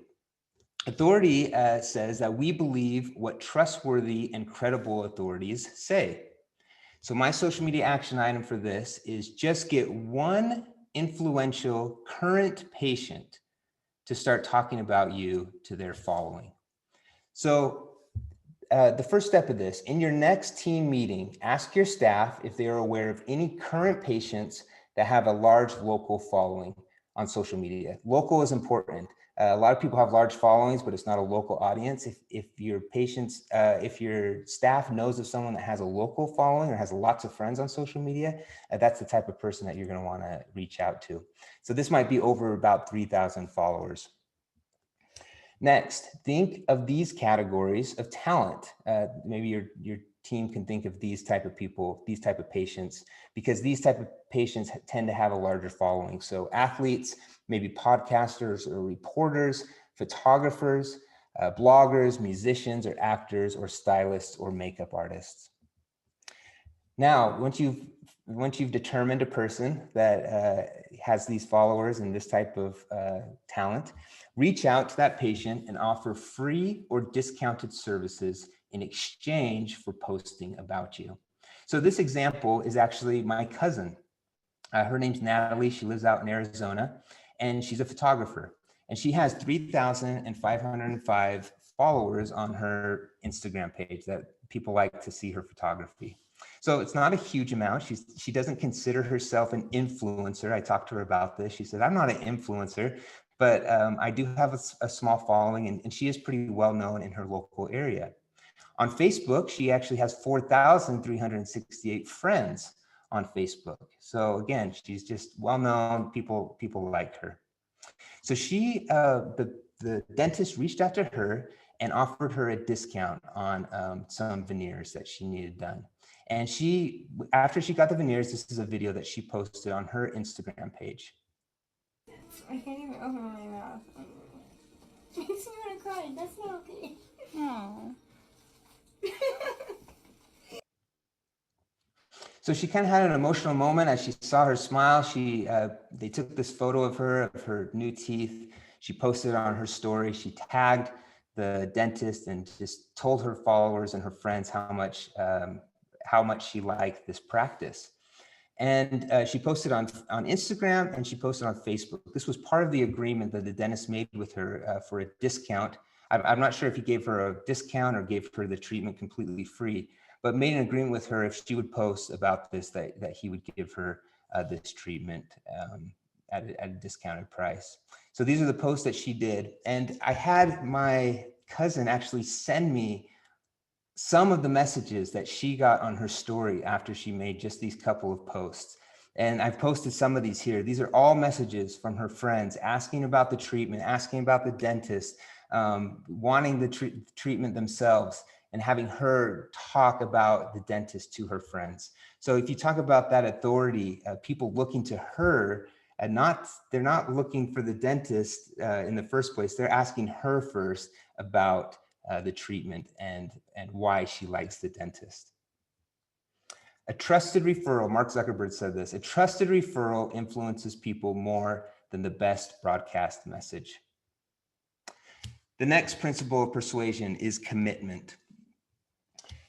Authority says that we believe what trustworthy and credible authorities say. So my social media action item for this is just get one influential current patient to start talking about you to their following. So the first step of this, in your next team meeting, ask your staff if they are aware of any current patients that have a large local following on social media. Local is important. A lot of people have large followings, but it's not a local audience. If your patients, if your staff knows of someone that has a local following or has lots of friends on social media, that's the type of person that you're going to want to reach out to. So this might be over about 3,000 followers. Next, think of these categories of talent. Maybe your team can think of these type of people, these type of patients, because these type of patients tend to have a larger following. So athletes, maybe podcasters or reporters, photographers, bloggers, musicians or actors or stylists or makeup artists. Now, once you've determined a person that has these followers and this type of talent, reach out to that patient and offer free or discounted services in exchange for posting about you. So this example is actually my cousin. Her name's Natalie. She lives out in Arizona, and she's a photographer. And she has 3,505 followers on her Instagram page that people like to see her photography. So it's not a huge amount. She doesn't consider herself an influencer. I talked to her about this. She said, I'm not an influencer, but I do have a small following, and she is pretty well known in her local area. On Facebook, she actually has 4,368 friends on Facebook. So again, she's just well known. People like her. So the dentist reached out to her and offered her a discount on some veneers that she needed done. And after she got the veneers, this is a video that she posted on her Instagram page. I can't even open my mouth. It makes me want to cry. That's not okay. Oh. So she kind of had an emotional moment as she saw her smile. They took this photo of her new teeth. She posted it on her story. She tagged the dentist and just told her followers and her friends how much she liked this practice. And she posted on Instagram and she posted on Facebook. This was part of the agreement that the dentist made with her for a discount. I'm not sure if he gave her a discount or gave her the treatment completely free, but made an agreement with her if she would post about this, that he would give her this treatment at a discounted price. So these are the posts that she did. And I had my cousin actually send me some of the messages that she got on her story after she made just these couple of posts. And I've posted some of these here. These are all messages from her friends asking about the treatment, asking about the dentist, wanting the treatment themselves, and having her talk about the dentist to her friends. So if you talk about that authority, people looking to her, and they're not looking for the dentist in the first place. They're asking her first about the treatment and why she likes the dentist. A trusted referral, Mark Zuckerberg said this, a trusted referral influences people more than the best broadcast message. The next principle of persuasion is commitment.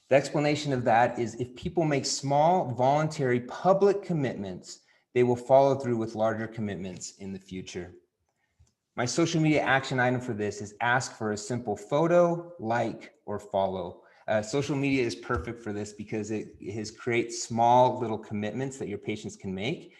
The explanation of that is if people make small, voluntary, public commitments, they will follow through with larger commitments in the future. My social media action item for this is ask for a simple photo, like, or follow. Social media is perfect for this because it creates small little commitments that your patients can make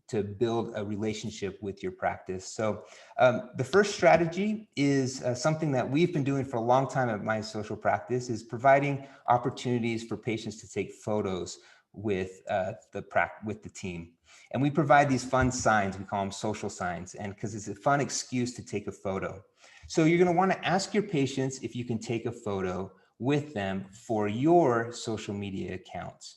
to build a relationship with your practice. So the first strategy is something that we've been doing for a long time at my social practice, is providing opportunities for patients to take photos with the team. And we provide these fun signs, we call them social signs, and because it's a fun excuse to take a photo. So you're going to want to ask your patients if you can take a photo with them for your social media accounts.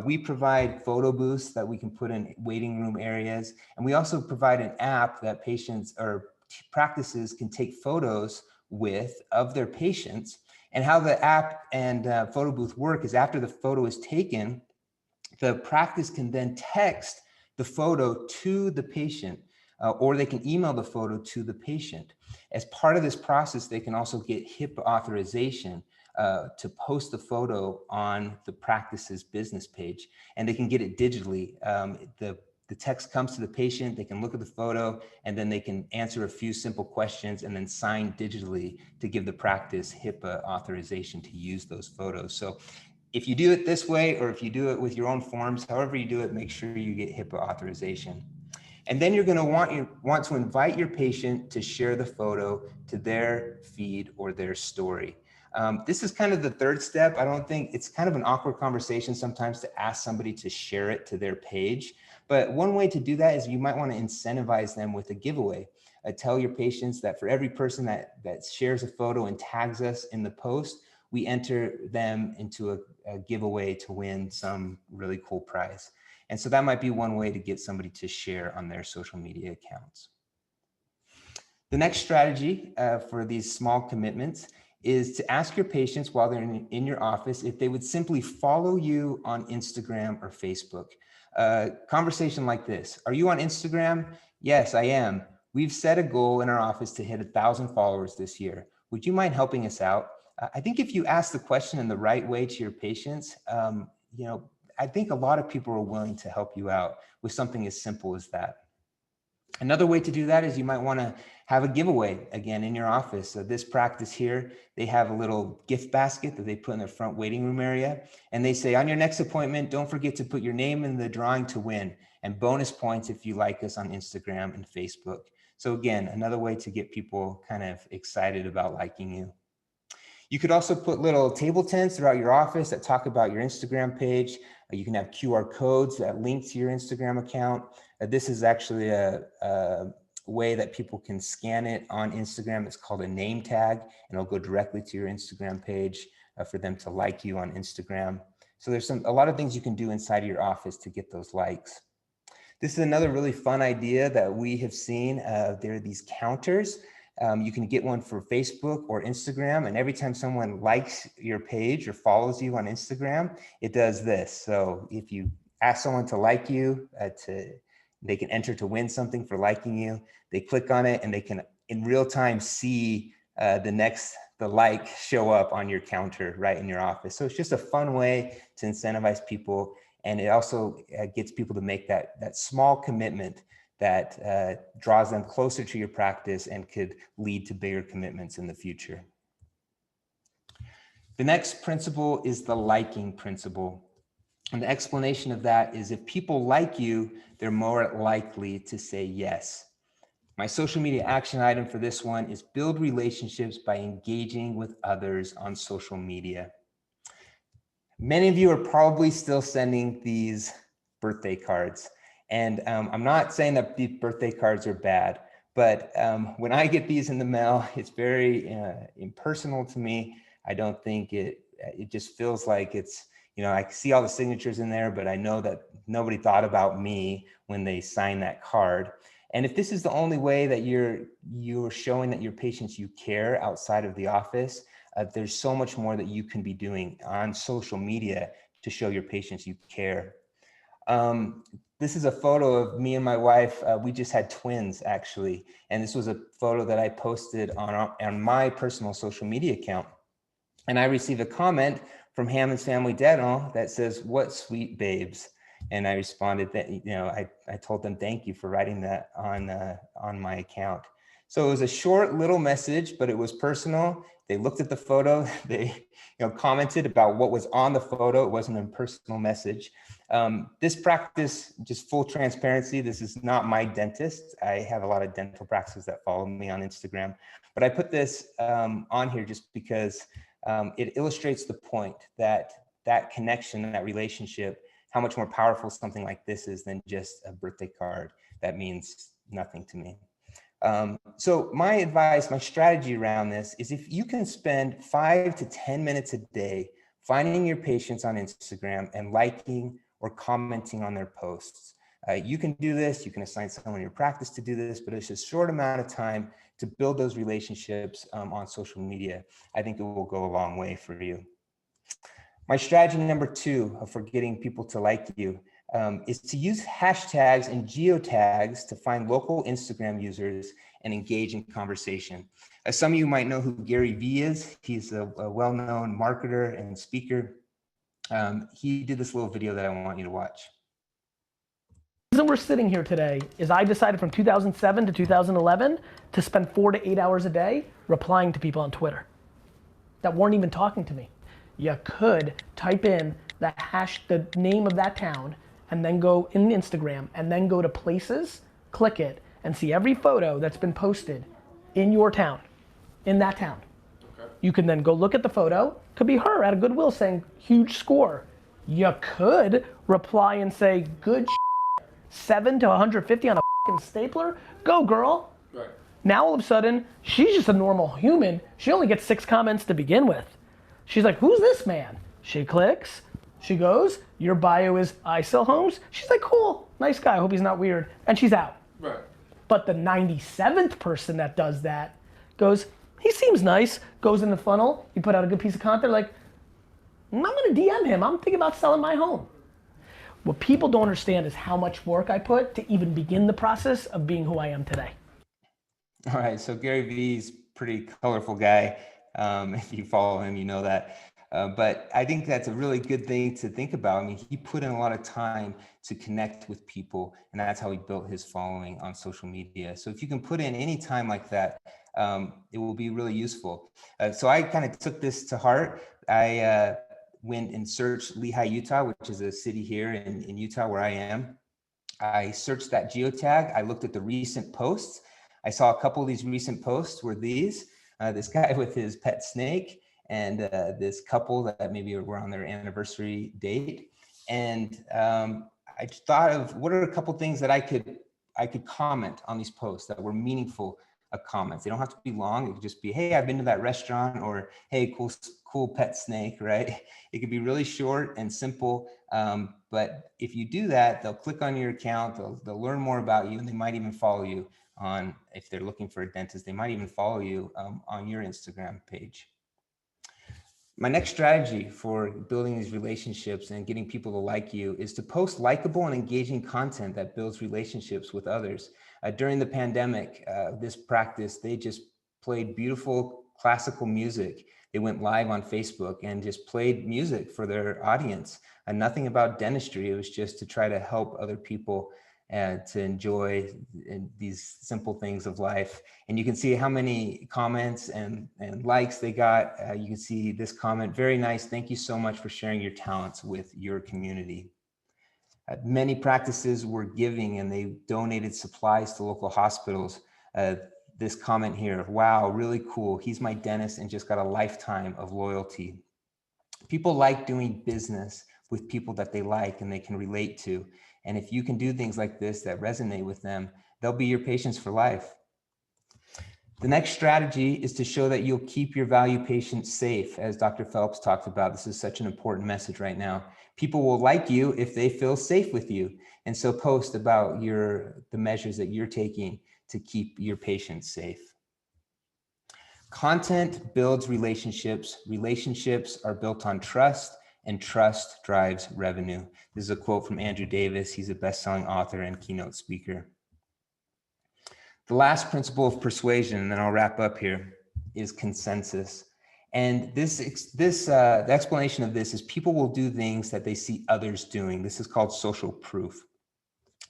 We provide photo booths that we can put in waiting room areas. And we also provide an app that patients or practices can take photos with of their patients. And how the app and photo booth work is after the photo is taken, the practice can then text the photo to the patient, or they can email the photo to the patient. As part of this process, they can also get HIPAA authorization to post the photo on the practice's business page, and they can get it digitally. The text comes to the patient, they can look at the photo, and then they can answer a few simple questions and then sign digitally to give the practice HIPAA authorization to use those photos. So if you do it this way, or if you do it with your own forms, however you do it, make sure you get HIPAA authorization. And then you're going to want to invite your patient to share the photo to their feed or their story. This is kind of the third step. I don't think it's kind of an awkward conversation sometimes to ask somebody to share it to their page. But one way to do that is you might want to incentivize them with a giveaway. Tell your patients that for every person that shares a photo and tags us in the post, we enter them into a giveaway to win some really cool prize. And so that might be one way to get somebody to share on their social media accounts. The next strategy for these small commitments is to ask your patients while they're in your office if they would simply follow you on Instagram or Facebook. Conversation like this: are you on Instagram? Yes, I am. We've set a goal in our office to hit 1,000 followers this year. Would you mind helping us out? I think if you ask the question in the right way to your patients, I think a lot of people are willing to help you out with something as simple as that. Another way to do that is you might want to have a giveaway again in your office. So this practice here, they have a little gift basket that they put in their front waiting room area. And they say, on your next appointment, don't forget to put your name in the drawing to win, and bonus points if you like us on Instagram and Facebook. So again, another way to get people kind of excited about liking you. You could also put little table tents throughout your office that talk about your Instagram page. You can have QR codes that link to your Instagram account. This is actually a way that people can scan it on Instagram. It's called a name tag, and it'll go directly to your Instagram page for them to like you on Instagram. So there's a lot of things you can do inside of your office to get those likes. This is another really fun idea that we have seen. There are these counters. You can get one for Facebook or Instagram, and every time someone likes your page or follows you on Instagram, it does this. So if you ask someone to like you, they can enter to win something for liking you. They click on it and they can in real time see the like show up on your counter right in your office. So it's just a fun way to incentivize people, and it also gets people to make that small commitment that draws them closer to your practice and could lead to bigger commitments in the future. The next principle is the liking principle. And the explanation of that is if people like you, they're more likely to say yes. My social media action item for this one is build relationships by engaging with others on social media. Many of you are probably still sending these birthday cards. And I'm not saying that these birthday cards are bad, but when I get these in the mail, it's very impersonal to me. I don't think it just feels like it's, I see all the signatures in there, but I know that nobody thought about me when they signed that card. And if this is the only way that you're showing that your patients you care outside of the office, there's so much more that you can be doing on social media to show your patients you care. This is a photo of me and my wife. We just had twins, actually. And this was a photo that I posted on my personal social media account. And I received a comment from Hammond's Family Dental that says, "What sweet babes." And I responded that, I told them thank you for writing that on my account. So it was a short little message, but it was personal. They looked at the photo, they commented about what was on the photo. It wasn't a personal message. This practice, just full transparency, this is not my dentist. I have a lot of dental practices that follow me on Instagram, but I put this on here just because it illustrates the point that connection, that relationship, how much more powerful something like this is than just a birthday card that means nothing to me. So my advice, my strategy around this is if you can spend 5 to 10 minutes a day finding your patients on Instagram and liking or commenting on their posts. You can do this, you can assign someone in your practice to do this, but it's a short amount of time to build those relationships on social media. I think it will go a long way for you. My strategy number 2 for getting people to like you is to use hashtags and geotags to find local Instagram users and engage in conversation. As some of you might know who Gary Vee is, he's a well-known marketer and speaker. He did this little video that I want you to watch. The reason we're sitting here today is I decided from 2007 to 2011 to spend 4 to 8 hours a day replying to people on Twitter that weren't even talking to me. You could type in the name of that town and then go in Instagram and then go to places, click it, and see every photo that's been posted in your town, in that town. Okay. You can then go look at the photo. Could be her at a Goodwill saying, huge score. You could reply and say, good 7 to 150 on a fucking stapler. Go, girl. Right. Now all of a sudden, she's just a normal human. She only gets 6 comments to begin with. She's like, who's this man? She clicks, she goes, your bio is I sell homes. She's like, cool, nice guy, I hope he's not weird. And she's out. Right. But the 97th person that does that goes, he seems nice, goes in the funnel, you put out a good piece of content, like, I'm gonna DM him, I'm thinking about selling my home. What people don't understand is how much work I put to even begin the process of being who I am today. All right, so Gary Vee's pretty colorful guy. If you follow him, you know that. But I think that's a really good thing to think about. I mean, he put in a lot of time to connect with people, and that's how he built his following on social media. So if you can put in any time like that, it will be really useful. So I kind of took this to heart. I went and searched Lehi, Utah, which is a city here in Utah where I am. I searched that geotag. I looked at the recent posts. I saw a couple of these recent posts were these. This guy with his pet snake and this couple that maybe were on their anniversary date. And I thought of what are a couple things that I could comment on these posts that were meaningful comments. They don't have to be long. It could just be, hey, I've been to that restaurant, or hey, cool pet snake, right? It could be really short and simple. But if you do that, they'll click on your account, they'll learn more about you, and they might even follow you on, if they're looking for a dentist, they might even follow you on your Instagram page. My next strategy for building these relationships and getting people to like you is to post likable and engaging content that builds relationships with others. During the pandemic, this practice, they just played beautiful classical music. They went live on Facebook and just played music for their audience. And nothing about dentistry. It was just to try to help other people to enjoy these simple things of life. And you can see how many comments and likes they got. You can see this comment, very nice. Thank you so much for sharing your talents with your community. Many practices were giving and they donated supplies to local hospitals. This comment here, wow, really cool. He's my dentist and just got a lifetime of loyalty. People like doing business with people that they like and they can relate to. And if you can do things like this that resonate with them, they'll be your patients for life. The next strategy is to show that you'll keep your value patients safe. As Dr. Phelps talked about, this is such an important message right now. People will like you if they feel safe with you. And so post about the measures that you're taking to keep your patients safe. Content builds relationships. Relationships are built on trust, and trust drives revenue. This is a quote from Andrew Davis. He's a best-selling author and keynote speaker. The last principle of persuasion, and then I'll wrap up here, is consensus. And the explanation of this is people will do things that they see others doing. This is called social proof.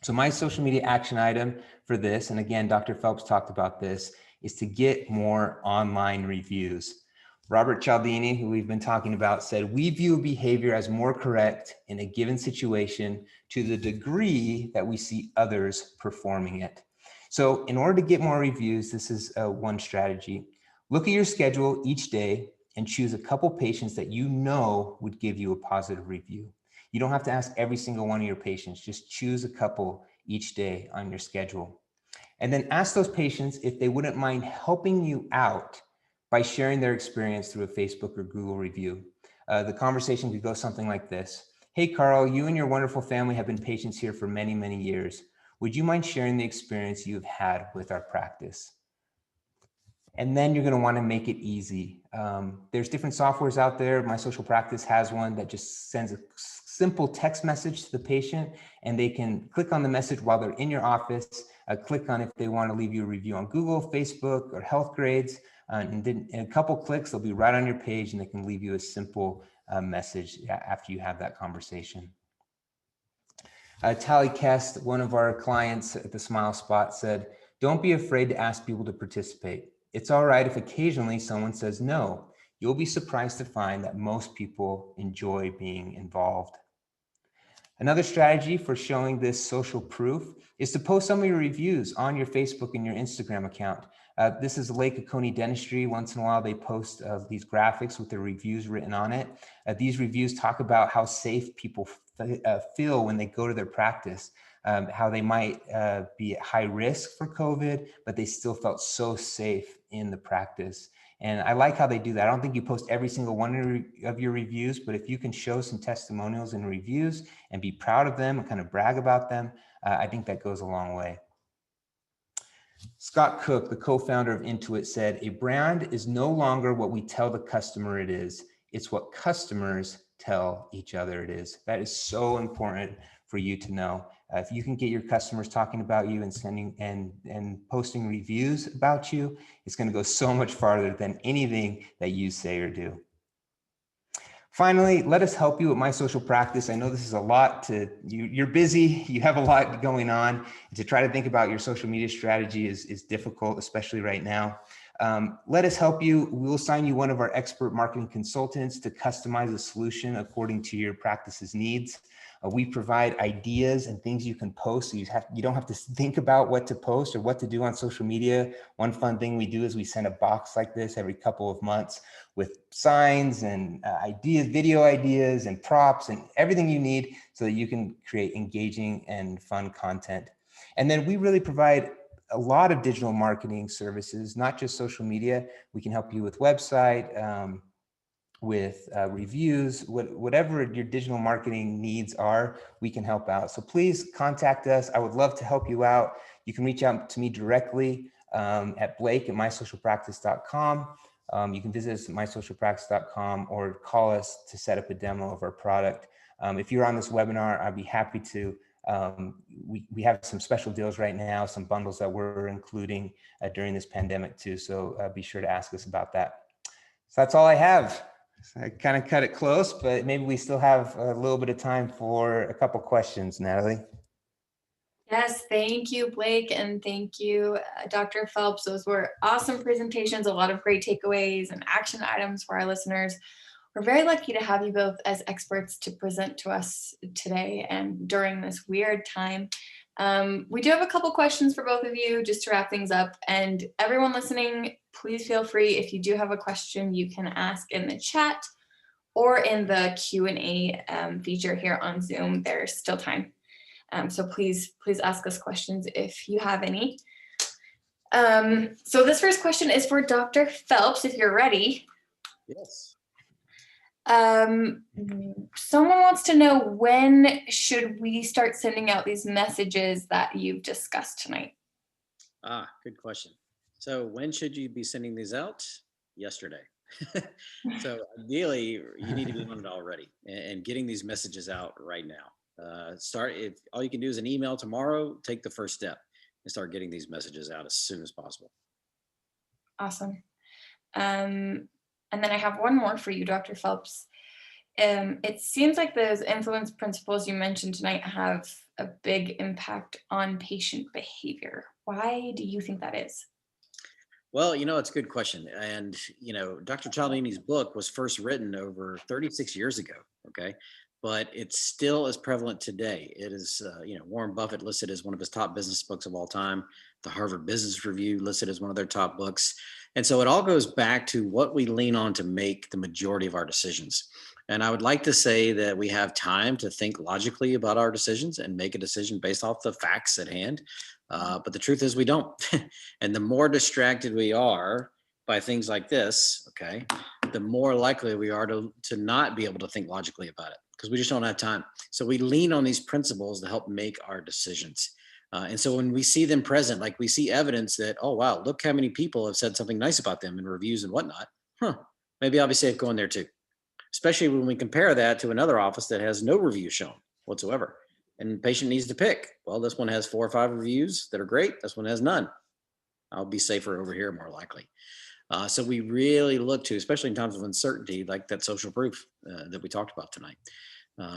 So my social media action item for this, and again, Dr. Phelps talked about this, is to get more online reviews. Robert Cialdini, who we've been talking about, said, "We view behavior as more correct in a given situation to the degree that we see others performing it." So in order to get more reviews, this is one strategy. Look at your schedule each day and choose a couple patients that you know would give you a positive review. You don't have to ask every single one of your patients, just choose a couple each day on your schedule. And then ask those patients if they wouldn't mind helping you out by sharing their experience through a Facebook or Google review. The conversation could go something like this. "Hey, Carl, you and your wonderful family have been patients here for many, many years. Would you mind sharing the experience you've had with our practice?" And then you're going to want to make it easy. There's different softwares out there. My Social Practice has one that just sends a simple text message to the patient, and they can click on the message while they're in your office, click on if they want to leave you a review on Google, Facebook, or Health Grades. And then in a couple clicks, they'll be right on your page, and they can leave you a simple message after you have that conversation. Tally Kest, one of our clients at the Smile Spot, said, "Don't be afraid to ask people to participate. It's all right if occasionally someone says no. You'll be surprised to find that most people enjoy being involved." Another strategy for showing this social proof is to post some of your reviews on your Facebook and your Instagram account. This is Lake Oconee Dentistry. Once in a while, they post these graphics with their reviews written on it. These reviews talk about how safe people feel when they go to their practice, how they might be at high risk for COVID, but they still felt so safe in the practice. And I like how they do that. I don't think you post every single one of your reviews, but if you can show some testimonials and reviews and be proud of them and kind of brag about them, I think that goes a long way. Scott Cook, the co-founder of Intuit, said, "A brand is no longer what we tell the customer it is. It's what customers tell each other it is." That is so important for you to know. If you can get your customers talking about you and sending and posting reviews about you, it's going to go so much farther than anything that you say or do. Finally, let us help you with My Social Practice. I know this is a lot you're busy, you have a lot going on. To try to think about your social media strategy is difficult, especially right now. Let us help you. We will assign you one of our expert marketing consultants to customize a solution according to your practice's needs. We provide ideas and things you can post, so you don't have to think about what to post or what to do on social media. One fun thing we do is we send a box like this every couple of months with signs and ideas, video ideas and props and everything you need so that you can create engaging and fun content. And then we really provide a lot of digital marketing services, not just social media. We can help you with website, with reviews, whatever your digital marketing needs are, we can help out. So please contact us. I would love to help you out. You can reach out to me directly at blake@mysocialpractice.com. You can visit us at mysocialpractice.com or call us to set up a demo of our product. If you're on this webinar, I'd be happy to. We have some special deals right now, some bundles that we're including during this pandemic too. So be sure to ask us about that. So that's all I have. So I kind of cut it close, but maybe we still have a little bit of time for a couple questions, Natalie. Yes, thank you, Blake, and thank you, Dr. Phelps. Those were awesome presentations, a lot of great takeaways and action items for our listeners. We're very lucky to have you both as experts to present to us today and during this weird time. We do have a couple questions for both of you just to wrap things up. And everyone listening, please feel free, if you do have a question, you can ask in the chat or in the Q&A feature here on Zoom. There's still time. So please ask us questions if you have any. So this first question is for Dr. Phelps, if you're ready. Yes. Someone wants to know, when should we start sending out these messages that you've discussed tonight? Good question. So when should you be sending these out? Yesterday. So ideally, you need to be on it already and getting these messages out right now. If all you can do is an email tomorrow, take the first step and start getting these messages out as soon as possible. Awesome. And then I have one more for you, Dr. Phelps. It seems like those influence principles you mentioned tonight have a big impact on patient behavior. Why do you think that is? Well, it's a good question. And, Dr. Cialdini's book was first written over 36 years ago. Okay. But it's still as prevalent today. It is, Warren Buffett listed as one of his top business books of all time. The Harvard Business Review listed as one of their top books. And so it all goes back to what we lean on to make the majority of our decisions. And I would like to say that we have time to think logically about our decisions and make a decision based off the facts at hand. But the truth is, we don't. And the more distracted we are by things like this, okay, the more likely we are to not be able to think logically about it because we just don't have time. So we lean on these principles to help make our decisions. And so when we see them present, like we see evidence that, oh, wow, look how many people have said something nice about them in reviews and whatnot. Maybe I'll be safe going there too. Especially when we compare that to another office that has no review shown whatsoever. And the patient needs to pick. Well, this one has 4 or 5 reviews that are great. This one has none. I'll be safer over here, more likely. So we really look to, especially in times of uncertainty, like that social proof that we talked about tonight.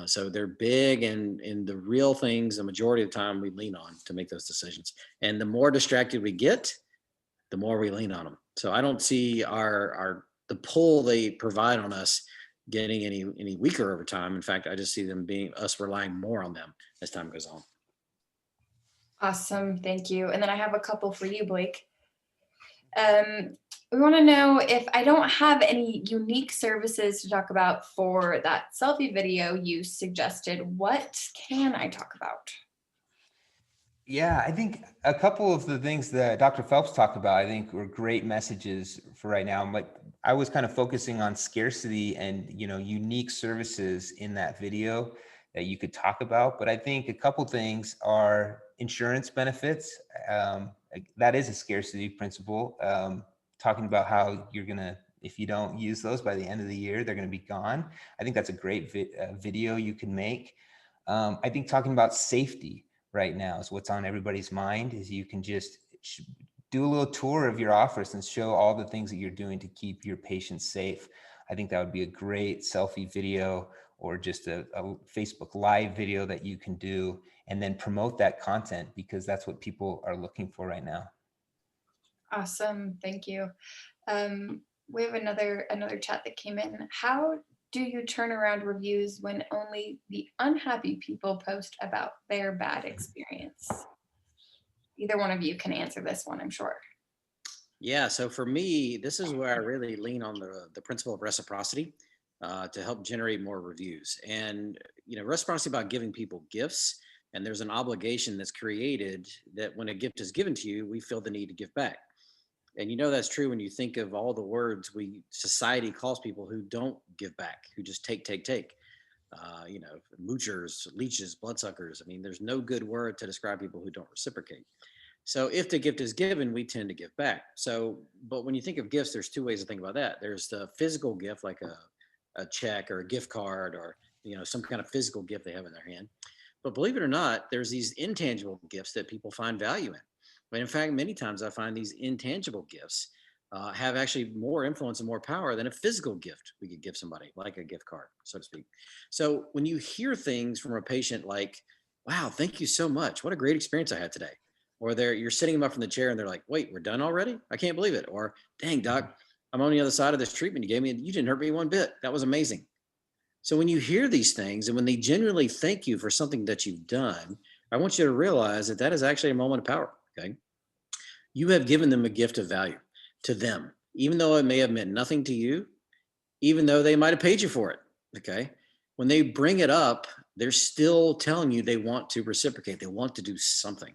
So they're big in the real things, the majority of the time we lean on to make those decisions. And the more distracted we get, the more we lean on them. So I don't see the pull they provide on us getting any weaker over time. In fact, I just see them us relying more on them as time goes on. Awesome. Thank you. And then I have a couple for you, Blake. We want to know if I don't have any unique services to talk about for that selfie video you suggested, what can I talk about? Yeah, I think a couple of the things that Dr. Phelps talked about, I think were great messages for right now. Like I was kind of focusing on scarcity and, unique services in that video that you could talk about. But I think a couple things are insurance benefits. That is a scarcity principle. Talking about how if you don't use those by the end of the year, they're going to be gone. I think that's a great video you can make. I think talking about safety right now is what's on everybody's mind. Is you can just do a little tour of your office and show all the things that you're doing to keep your patients safe. I think that would be a great selfie video or just a Facebook Live video that you can do, and then promote that content because that's what people are looking for right now. Awesome. Thank you. We have another chat that came in. How do you turn around reviews when only the unhappy people post about their bad experience? Either one of you can answer this one, I'm sure. Yeah, so for me, this is where I really lean on the principle of reciprocity to help generate more reviews. And, reciprocity about giving people gifts. And there's an obligation that's created that when a gift is given to you, we feel the need to give back. And that's true when you think of all the words society calls people who don't give back, who just take. Moochers, leeches, bloodsuckers. I mean, there's no good word to describe people who don't reciprocate. So if the gift is given, we tend to give back. But when you think of gifts, there's 2 ways to think about that. There's the physical gift, like a check or a gift card or, some kind of physical gift they have in their hand. But believe it or not, there's these intangible gifts that people find value in. But in fact, many times I find these intangible gifts have actually more influence and more power than a physical gift we could give somebody, like a gift card, so to speak. So when you hear things from a patient like, wow, thank you so much. What a great experience I had today. Or you're sitting them up from the chair and they're like, wait, we're done already? I can't believe it. Or, dang, doc, I'm on the other side of this treatment you gave me and you didn't hurt me one bit. That was amazing. So when you hear these things and when they genuinely thank you for something that you've done, I want you to realize that is actually a moment of power. Okay. You have given them a gift of value to them, even though it may have meant nothing to you, even though they might have paid you for it. Okay. When they bring it up, they're still telling you they want to reciprocate. They want to do something.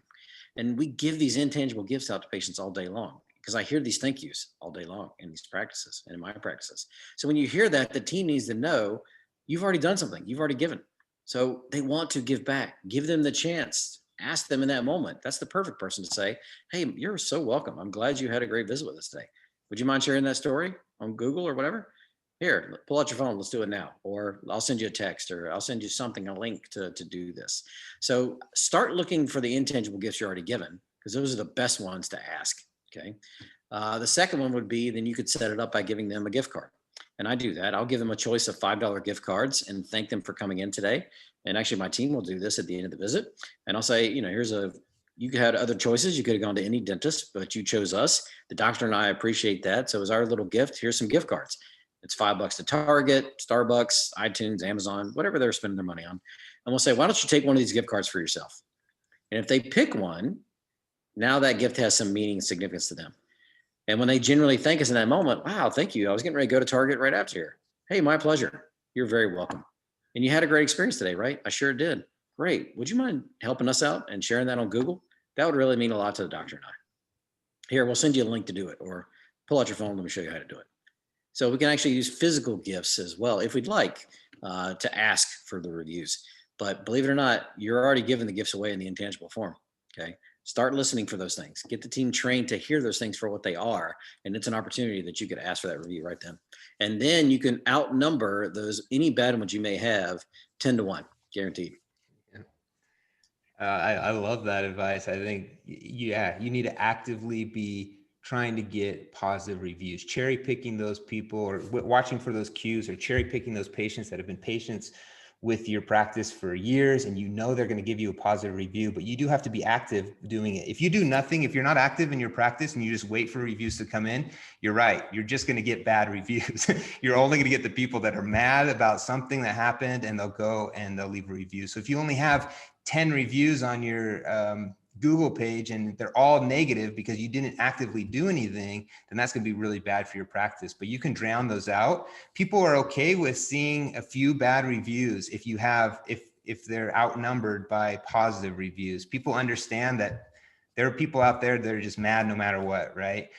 And we give these intangible gifts out to patients all day long because I hear these thank yous all day long in these practices and in my practices. So when you hear that, the team needs to know you've already done something. You've already given. So they want to give back. Give them the chance. Ask them in that moment. That's the perfect person to say, hey, you're so welcome. I'm glad you had a great visit with us today. Would you mind sharing that story on Google or whatever? Here, pull out your phone. Let's do it now. Or I'll send you a text or I'll send you something, a link to do this. So start looking for the intangible gifts you're already given because those are the best ones to ask. Okay. The second one would be then you could set it up by giving them a gift card. And I do that. I'll give them a choice of $5 gift cards and thank them for coming in today. And actually my team will do this at the end of the visit. And I'll say, here's a You had other choices. You could have gone to any dentist, but you chose us. The doctor and I appreciate that. So as our little gift, here's some gift cards. It's $5 to Target, Starbucks, iTunes, Amazon, whatever they're spending their money on. And we'll say, why don't you take one of these gift cards for yourself? And if they pick one, now that gift has some meaning and significance to them. And when they genuinely thank us in that moment, wow, thank you. I was getting ready to go to Target right after here. Hey, my pleasure. You're very welcome. And you had a great experience today, right? I sure did. Great. Would you mind helping us out and sharing that on Google? That would really mean a lot to the doctor and I. Here, we'll send you a link to do it, or pull out your phone. Let me show you how to do it. So we can actually use physical gifts as well if we'd like to ask for the reviews. But believe it or not, you're already giving the gifts away in the intangible form. Okay. Start listening for those things. Get the team trained to hear those things for what they are. And it's an opportunity that you could ask for that review right then. And then you can outnumber those, any bad ones you may have, 10 to 1, guaranteed. I love that advice. I think, yeah, you need to actively be trying to get positive reviews, cherry picking those people, or watching for those cues, or cherry picking those patients that have been patients with your practice for years, and you know they're going to give you a positive review, but you do have to be active doing it. If you do nothing, if you're not active in your practice and you just wait for reviews to come in, you're right. You're just going to get bad reviews. You're only going to get the people that are mad about something that happened, and they'll go and they'll leave a review. So if you only have 10 reviews on your Google page and they're all negative because you didn't actively do anything, then that's going to be really bad for your practice. But you can drown those out. People are okay with seeing a few bad reviews if they're outnumbered by positive reviews. People understand that there are people out there that are just mad no matter what, right?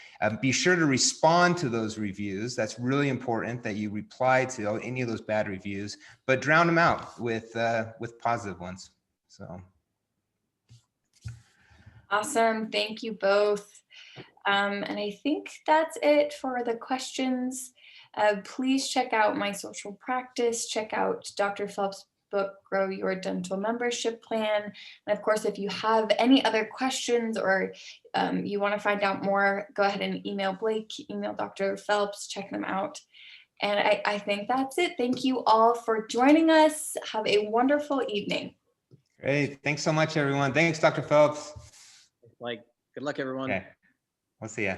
Be sure to respond to those reviews. That's really important, that you reply to any of those bad reviews, but drown them out with positive ones. So. Awesome. Thank you both. And I think that's it for the questions. Please check out my social practice. Check out Dr. Phelps' book, Grow Your Dental Membership Plan. And of course, if you have any other questions or you want to find out more, go ahead and email Blake, email Dr. Phelps, check them out. And I think that's it. Thank you all for joining us. Have a wonderful evening. Great. Thanks so much, everyone. Thanks, Dr. Phelps. Good luck, everyone. Okay. We'll see ya.